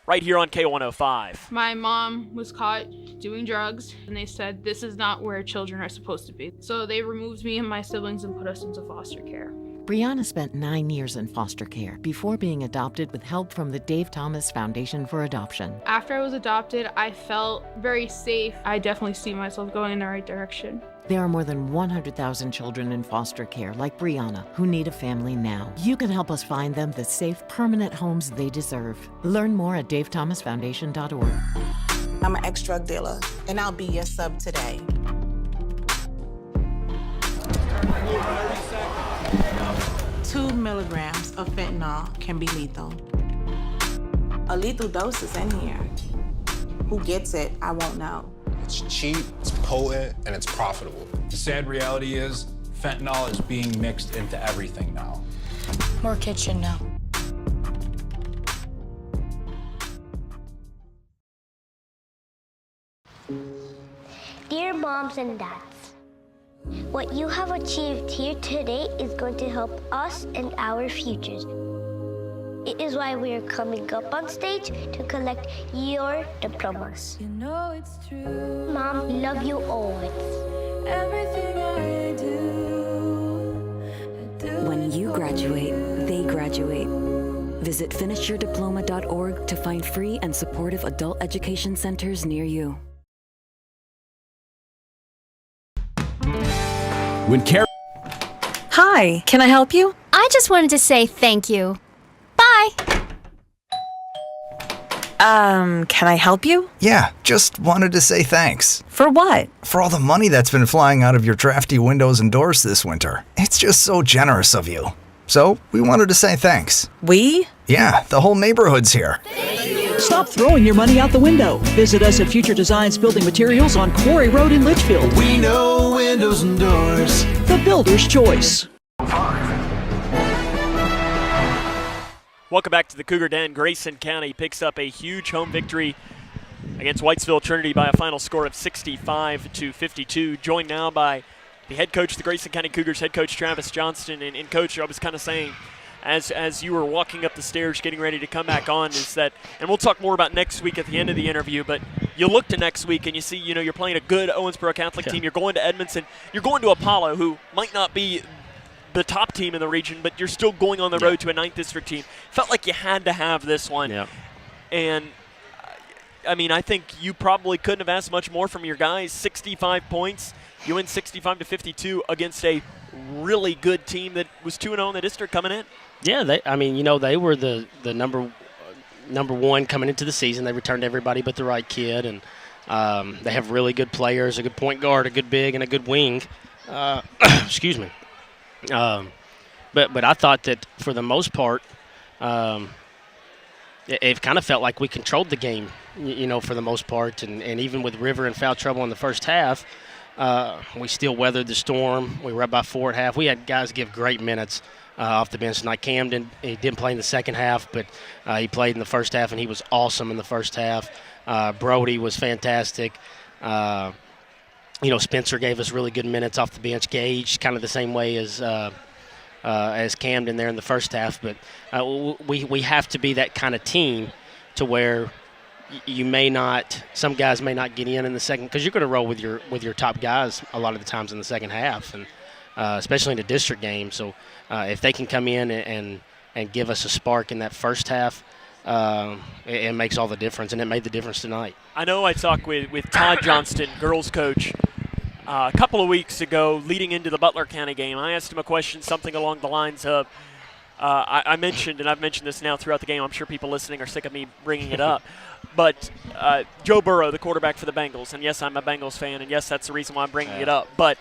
right here on K105. My mom was caught doing drugs, and they said this is not where children are supposed to be. So they removed me and my siblings and put us into foster care. Brianna spent 9 years in foster care before being adopted with help from the Dave Thomas Foundation for Adoption. After I was adopted, I felt very safe. I definitely see myself going in the right direction. There are more than 100,000 children in foster care like Brianna who need a family now. You can help us find them the safe, permanent homes they deserve. Learn more at davethomasfoundation.org. I'm an ex-drug dealer, and I'll be your sub today. 2 milligrams of fentanyl can be lethal. A lethal dose is in here. Who gets it, I won't know. It's cheap, it's potent, and it's profitable. The sad reality is fentanyl is being mixed into everything now. More kitchen now. Dear moms and dads, what you have achieved here today is going to help us and our futures. It is why we are coming up on stage to collect your diplomas. You know it's true. Mom, we love you always. Everything I do. When you graduate, they graduate. Visit finishyourdiploma.org to find free and supportive adult education centers near you. When Hi, can I help you? I just wanted to say thank you. Bye. Can I help you? Yeah, just wanted to say thanks. For what? For all the money that's been flying out of your drafty windows and doors this winter. It's just so generous of you. So, we wanted to say thanks. We? Yeah, the whole neighborhood's here. Stop throwing your money out the window. Visit us at Future Designs Building Materials on Quarry Road in Litchfield. We know windows and doors. The builder's choice. Welcome back to the Cougar Den. Grayson County picks up a huge home victory against Whitesville Trinity by a final score of 65-52. Joined now by the head coach of the Grayson County Cougars, head coach Travis Johnston. And Coach, I was kind of saying, as you were walking up the stairs getting ready to come back on, is that, and we'll talk more about next week at the end of the interview, but you look to next week and you see, you're playing a good Owensboro Catholic team. You're going to Edmonton. You're going to Apollo, who might not be the top team in the region, but you're still going on the road to a 9th district team. Felt like you had to have this one. Yeah. And, I mean, I think you probably couldn't have asked much more from your guys. 65 points. You win 65-52 against a really good team that was 2-0 in the district coming in. Yeah, they were the number one coming into the season. They returned everybody but the right kid, and They have really good players, a good point guard, a good big, and a good wing. Excuse me. But I thought that for the most part, it kind of felt like we controlled the game, for the most part. And even with River in foul trouble in the first half, we still weathered the storm. We were up by 4 at half. We had guys give great minutes off the bench tonight. Camden, he didn't play in the second half, but he played in the first half, and he was awesome in the first half. Brody was fantastic. Spencer gave us really good minutes off the bench. Gage, kind of the same way as Camden there in the first half. But we have to be that kind of team to where some guys may not get in the second, because you're going to roll with your top guys a lot of the times in the second half, and especially in a district game. So if they can come in and give us a spark in that first half, it makes all the difference, and it made the difference tonight. I know I talked with Todd Johnston, girls coach, a couple of weeks ago leading into the Butler County game. I asked him a question, something along the lines of, I mentioned, and I've mentioned this now throughout the game, I'm sure people listening are sick of me bringing it up, but Joe Burrow, the quarterback for the Bengals, and yes, I'm a Bengals fan, and yes, that's the reason why I'm bringing it up, but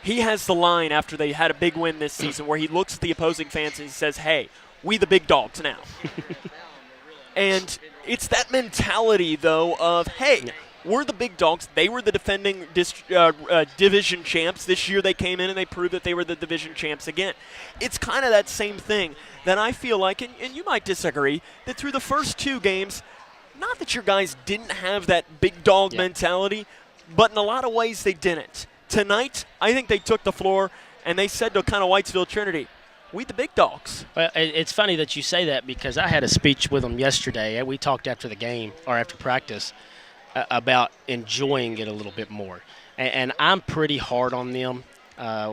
he has the line after they had a big win this season where he looks at the opposing fans and he says, hey, we the big dogs now. And it's that mentality, though, of, hey, we're the big dogs. They were the defending division champs. This year they came in and they proved that they were the division champs again. It's kind of that same thing that I feel like, and you might disagree, that through the first 2 games, not that your guys didn't have that big dog mentality, but in a lot of ways they didn't. Tonight, I think they took the floor and they said to kind of Whitesville Trinity, we the big dogs. Well, it's funny that you say that, because I had a speech with them yesterday. We talked after the game, or after practice, about enjoying it a little bit more. And I'm pretty hard on them.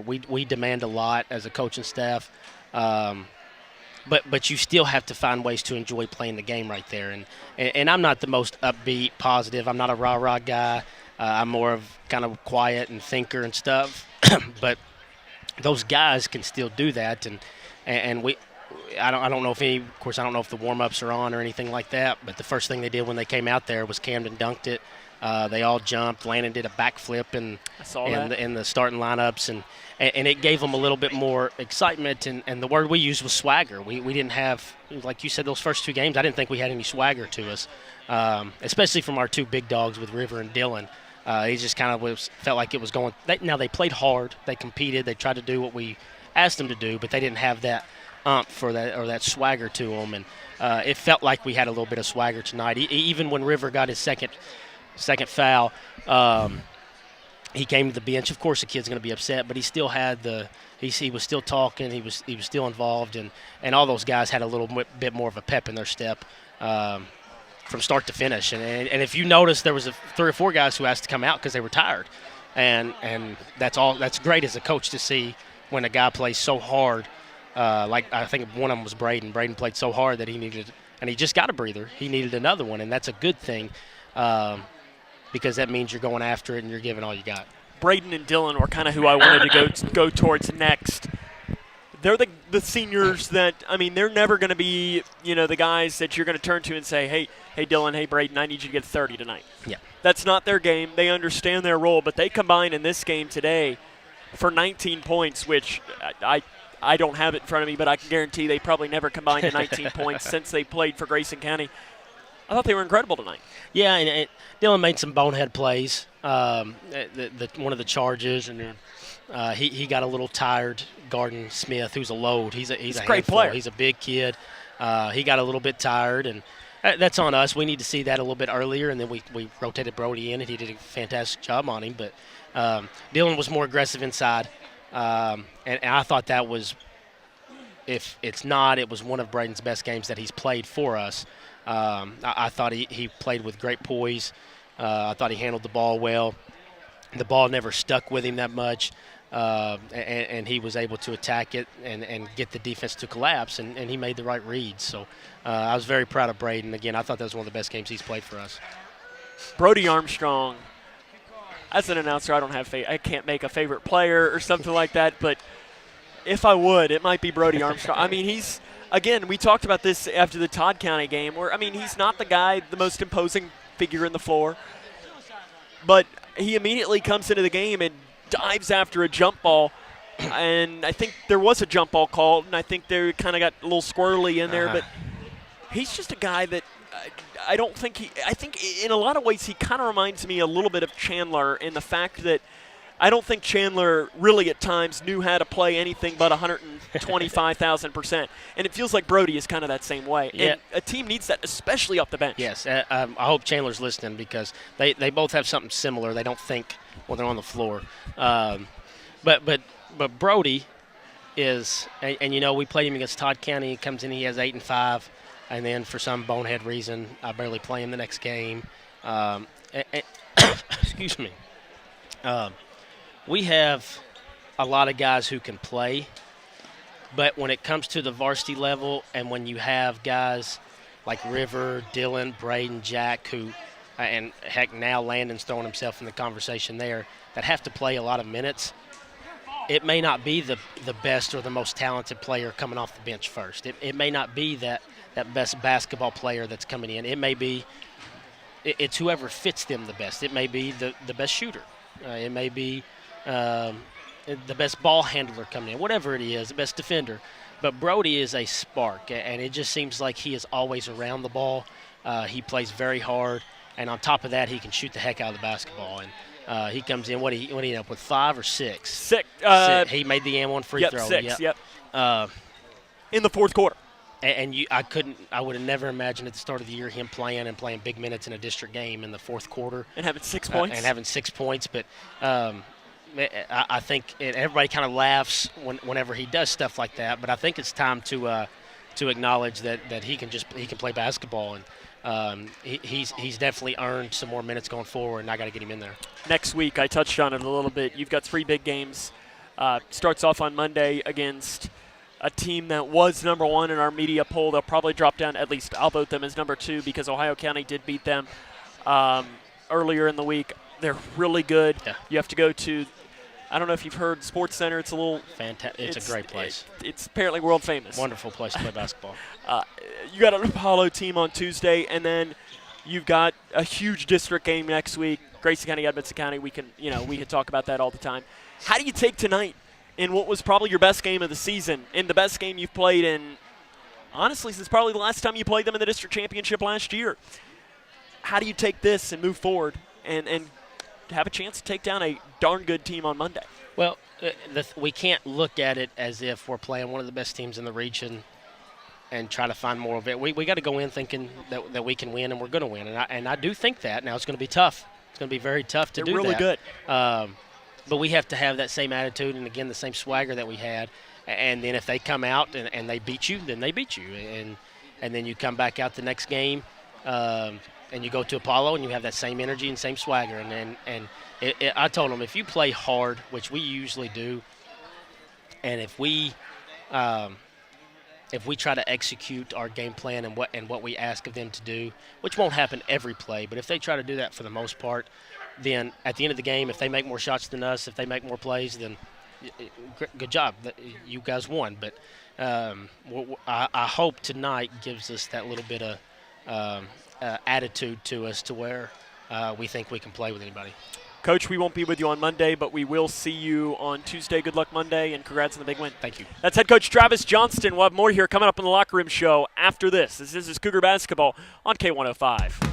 We demand a lot as a coaching staff. But you still have to find ways to enjoy playing the game right there. And I'm not the most upbeat, positive. I'm not a rah-rah guy. I'm more of kind of quiet and thinker and stuff. But those guys can still do that. And I don't know if I don't know if the warm-ups are on or anything like that, but the first thing they did when they came out there was Camden dunked it. They all jumped. Landon did a backflip in the starting lineups, and it gave them a little bit more excitement. And the word we used was swagger. We didn't have, like you said, those first 2 games, I didn't think we had any swagger to us, especially from our 2 big dogs with River and Dillon. It just kind of felt like it was going. Now they played hard. They competed. They tried to do what we asked them to do, but they didn't have that for that, or that swagger to them. And it felt like we had a little bit of swagger tonight. Even when River got his second foul, he came to the bench. Of course, the kid's going to be upset, but he still had he was still talking. He was still involved, and all those guys had a little bit more of a pep in their step from start to finish. And if you notice, there was 3 or 4 guys who asked to come out because they were tired, and that's great as a coach to see when a guy plays so hard. Like I think one of them was Braden. Braden played so hard that he just got a breather. He needed another one, and that's a good thing because that means you're going after it and you're giving all you got. Braden and Dillon were kind of who I wanted to go towards next. They're the seniors that, I mean, they're never going to be, the guys that you're going to turn to and say, hey, Dillon, hey, Braden, I need you to get 30 tonight. Yeah. That's not their game. They understand their role, but they combined in this game today for 19 points, which I don't have it in front of me, but I can guarantee they probably never combined to 19 points since they played for Grayson County. I thought they were incredible tonight. Yeah, and Dillon made some bonehead plays. One of the charges, and then he got a little tired. Garden Smith, who's a load. He's a great player. He's a big kid. He got a little bit tired, and that's on us. We need to see that a little bit earlier, and then we rotated Brody in, and he did a fantastic job on him. But Dillon was more aggressive inside, and I thought that was, if it's not, it was one of Braden's best games that he's played for us. I thought he played with great poise. I thought he handled the ball well. The ball never stuck with him that much, and he was able to attack it and get the defense to collapse, and he made the right reads. So I was very proud of Braden. Again, I thought that was one of the best games he's played for us. Brody Armstrong, as an announcer, I can't make a favorite player or something like that, but if I would, it might be Brody Armstrong. I mean, again, we talked about this after the Todd County game where, I mean, he's not the most imposing figure in the floor. but he immediately comes into the game and dives after a jump ball. And I think there was a jump ball called, and I think they kind of got a little squirrely in there. But he's just a guy that I don't think I think in a lot of ways he kind of reminds me a little bit of Chandler in the fact that I don't think Chandler really at times knew how to play anything but 125,000%. And it feels like Brody is kind of that same way. Yeah. And a team needs that, especially off the bench. Yes, I hope Chandler's listening because they both have something similar. They don't think when they're on the floor. But Brody is, and you know, we played him against Todd County. He comes in, he has 8 and 5, and then for some bonehead reason, I barely play him the next game. Excuse me. We have a lot of guys who can play, but when it comes to the varsity level, and when you have guys like River, Dylan, Braden, Jack, who, and heck, now Landon's throwing himself in the conversation there, that have to play a lot of minutes. It may not be the best or the most talented player coming off the bench first. It may not be that best basketball player that's coming in. It may be it's whoever fits them the best. It may be the best shooter. It may be the best ball handler coming in, whatever it is, the best defender. But Brody is a spark, and it just seems like he is always around the ball. He plays very hard, and on top of that, he can shoot the heck out of the basketball. And he comes in, what he end up with, 5 or 6? 6. He made the and one free throw. 6, yep. In the fourth quarter. And I would have never imagined at the start of the year him playing big minutes in a district game in the fourth quarter. And having 6 points. But I think everybody kind of laughs whenever he does stuff like that. But I think it's time to acknowledge that he can play basketball, and he's definitely earned some more minutes going forward, and I got to get him in there. Next week, I touched on it a little bit. You've got 3 big games. Starts off on Monday against a team that was number 1 in our media poll. They'll probably drop down. At least I'll vote them as number 2 because Ohio County did beat them earlier in the week. They're really good. Yeah. You have to go to, I don't know if you've heard Sports Center. It's a little fantastic. It's a great place. It's apparently world famous. Wonderful place to play basketball. You got an Apollo team on Tuesday, and then you've got a huge district game next week. Grayson County, Edmondson County. We can talk about that all the time. How do you take tonight in what was probably your best game of the season, in the best game you've played in, honestly, since probably the last time you played them in the district championship last year? How do you take this and move forward and have a chance to take down a darn good team on Monday? Well, we can't look at it as if we're playing one of the best teams in the region and try to find more of it. We got to go in thinking that we can win and we're going to win, and I do think that. Now it's going to be tough. It's going to be very tough to do that. They're really good. But we have to have that same attitude and, again, the same swagger that we had. And then if they come out and they beat you, then they beat you. And then you come back out the next game and you go to Apollo and you have that same energy and same swagger. And I told them, if you play hard, which we usually do, and if we try to execute our game plan and what we ask of them to do, which won't happen every play, but if they try to do that for the most part, then at the end of the game, if they make more shots than us, if they make more plays, then good job. You guys won. But I hope tonight gives us that little bit of attitude to us to where we think we can play with anybody. Coach, we won't be with you on Monday, but we will see you on Tuesday. Good luck Monday, and congrats on the big win. Thank you. That's head coach Travis Johnston. We'll have more here coming up in the Locker Room Show after this. This is Cougar Basketball on K105.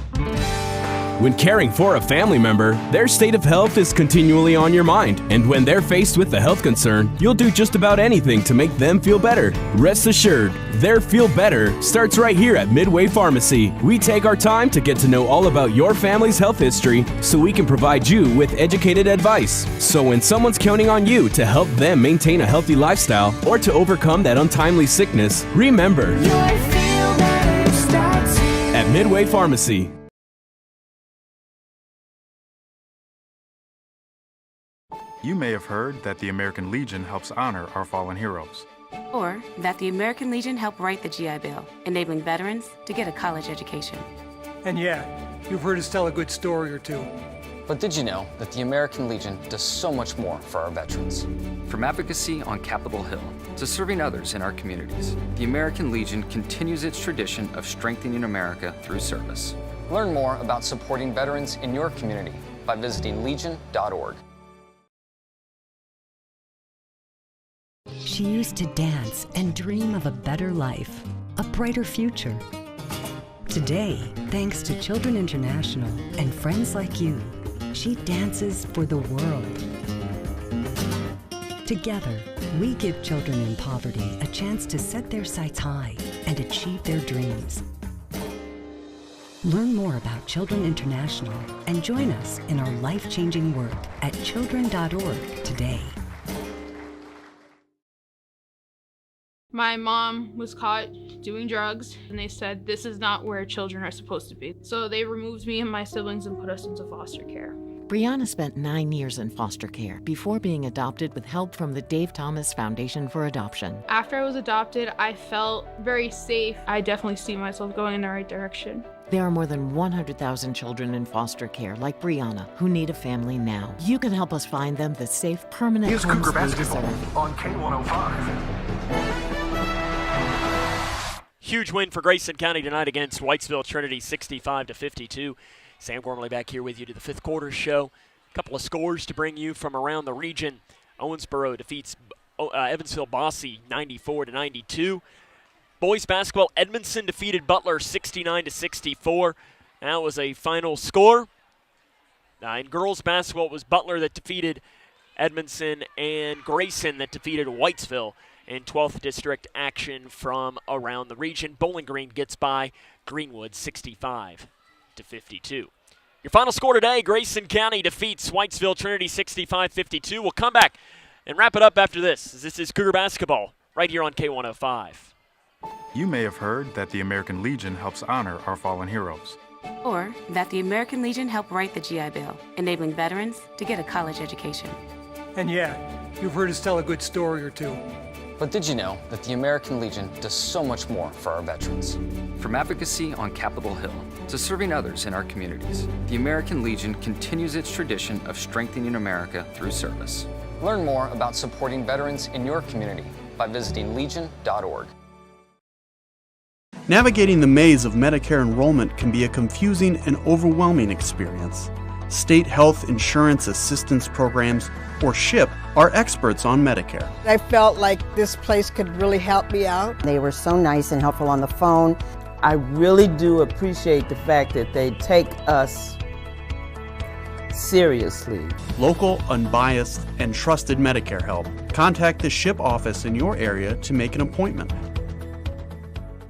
When caring for a family member, their state of health is continually on your mind. And when they're faced with a health concern, you'll do just about anything to make them feel better. Rest assured, their feel better starts right here at Midway Pharmacy. We take our time to get to know all about your family's health history so we can provide you with educated advice. So when someone's counting on you to help them maintain a healthy lifestyle or to overcome that untimely sickness, remember, at Midway Pharmacy. You may have heard that the American Legion helps honor our fallen heroes. Or that the American Legion helped write the GI Bill, enabling veterans to get a college education. And yeah, you've heard us tell a good story or two. But did you know that the American Legion does so much more for our veterans? From advocacy on Capitol Hill to serving others in our communities, the American Legion continues its tradition of strengthening America through service. Learn more about supporting veterans in your community by visiting legion.org. She used to dance and dream of a better life, a brighter future. Today, thanks to Children International and friends like you, she dances for the world. Together, we give children in poverty a chance to set their sights high and achieve their dreams. Learn more about Children International and join us in our life-changing work at children.org today. My mom was caught doing drugs, and they said this is not where children are supposed to be. So they removed me and my siblings and put us into foster care. Brianna spent 9 years in foster care before being adopted with help from the Dave Thomas Foundation for Adoption. After I was adopted, I felt very safe. I definitely see myself going in the right direction. There are more than 100,000 children in foster care like Brianna who need a family now. You can help us find them the safe, permanent Here's homes Cougar they basketball deserve. on K105. Huge win for Grayson County tonight against Whitesville Trinity, 65-52. Sam Gormley back here with you to the fifth quarter show. A couple of scores to bring you from around the region. Owensboro defeats Evansville Bossy 94-92. Boys basketball, Edmondson defeated Butler 69-64. That was a final score. In girls basketball, it was Butler that defeated Edmondson and Grayson that defeated Whitesville in 12th District action from around the region. Bowling Green gets by Greenwood 65-52. Your final score today, Grayson County defeats Whitesville Trinity 65-52. We'll come back and wrap it up after this. This is Cougar basketball right here on K105. You may have heard that the American Legion helps honor our fallen heroes. Or that the American Legion helped write the GI Bill, enabling veterans to get a college education. And yeah, you've heard us tell a good story or two. But did you know that the American Legion does so much more for our veterans? From advocacy on Capitol Hill to serving others in our communities, the American Legion continues its tradition of strengthening America through service. Learn more about supporting veterans in your community by visiting legion.org. Navigating the maze of Medicare enrollment can be a confusing and overwhelming experience. State Health Insurance Assistance Programs, or SHIP, are experts on Medicare. I felt like this place could really help me out. They were so nice and helpful on the phone. I really do appreciate the fact that they take us seriously. Local, unbiased, and trusted Medicare help. Contact the SHIP office in your area to make an appointment.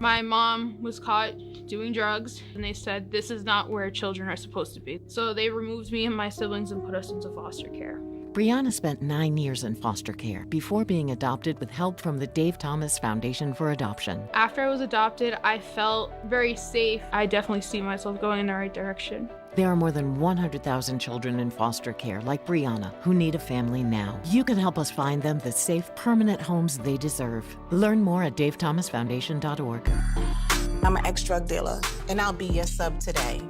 My mom was caught doing drugs, and they said this is not where children are supposed to be. So they removed me and my siblings and put us into foster care. Brianna spent 9 years in foster care before being adopted with help from the Dave Thomas Foundation for Adoption. After I was adopted, I felt very safe. I definitely see myself going in the right direction. There are more than 100,000 children in foster care like Brianna who need a family now. You can help us find them the safe, permanent homes they deserve. Learn more at davethomasfoundation.org. I'm an ex-drug dealer, and I'll be your sub today.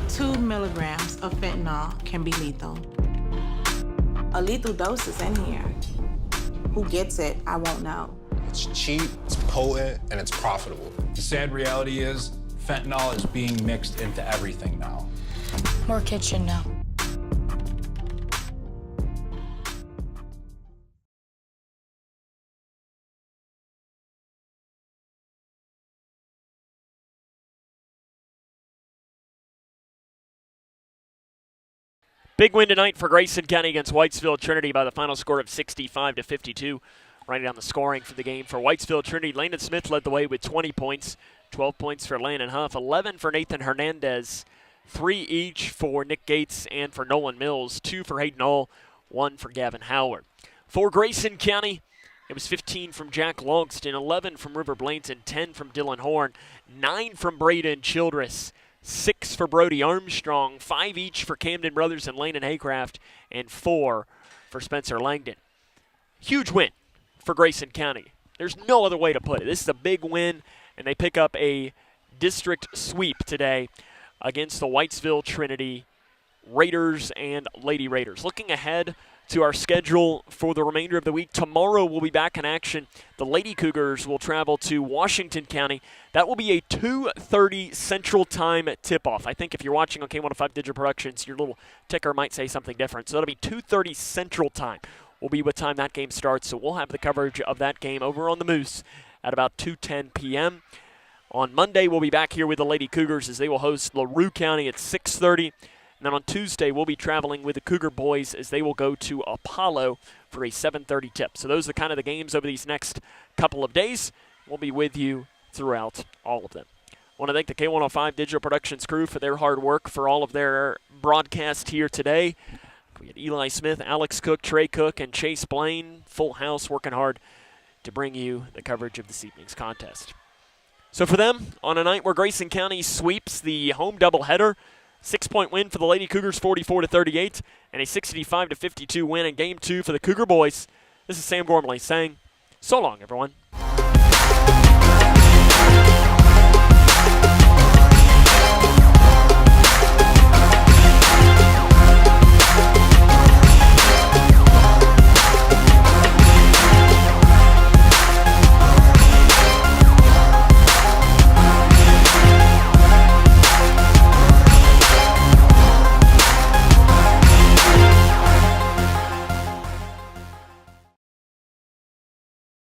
Two milligrams of fentanyl can be lethal. A lethal dose is in here. Who gets it, I won't know. It's cheap, it's potent, and it's profitable. The sad reality is, fentanyl is being mixed into everything now. More kitchen now. Big win tonight for Grayson County against Whitesville Trinity by the final score of 65-52. Writing down the scoring for the game for Whitesville Trinity, Landon Smith led the way with 20 points, 12 points for Landon Huff, 11 for Nathan Hernandez, 3 each for Nick Gates and for Nolan Mills, 2 for Hayden All, 1 for Gavin Howard. For Grayson County, it was 15 from Jack Longston, 11 from River Blainton, 10 from Dylan Horn, 9 from Braden Childress, 6 for Brody Armstrong, 5 each for Camden Brothers and Landon Haycraft, and 4 for Spencer Langdon. Huge win for Grayson County. There's no other way to put it. This is a big win, and they pick up a district sweep today against the Whitesville Trinity Raiders and Lady Raiders. Looking ahead to our schedule for the remainder of the week. Tomorrow we'll be back in action. The Lady Cougars will travel to Washington County. That will be a 2:30 Central Time tip-off. I think if you're watching on K105 Digital Productions, your little ticker might say something different. So that'll be 2:30 Central Time will be what time that game starts. So we'll have the coverage of that game over on the Moose at about 2:10 p.m. On Monday, we'll be back here with the Lady Cougars as they will host LaRue County at 6:30. And then on Tuesday, we'll be traveling with the Cougar boys as they will go to Apollo for a 7:30 tip. So those are kind of the games over these next couple of days. We'll be with you throughout all of them. I want to thank the K105 Digital Productions crew for their hard work for all of their broadcast here today. We had Eli Smith, Alex Cook, Trey Cook, and Chase Blaine. Full house working hard to bring you the coverage of this evening's contest. So for them, on a night where Grayson County sweeps the home doubleheader, 6-point win for the Lady Cougars, 44-38, and a 65-52 win in Game 2 for the Cougar boys. This is Sam Gormley saying, so long, everyone.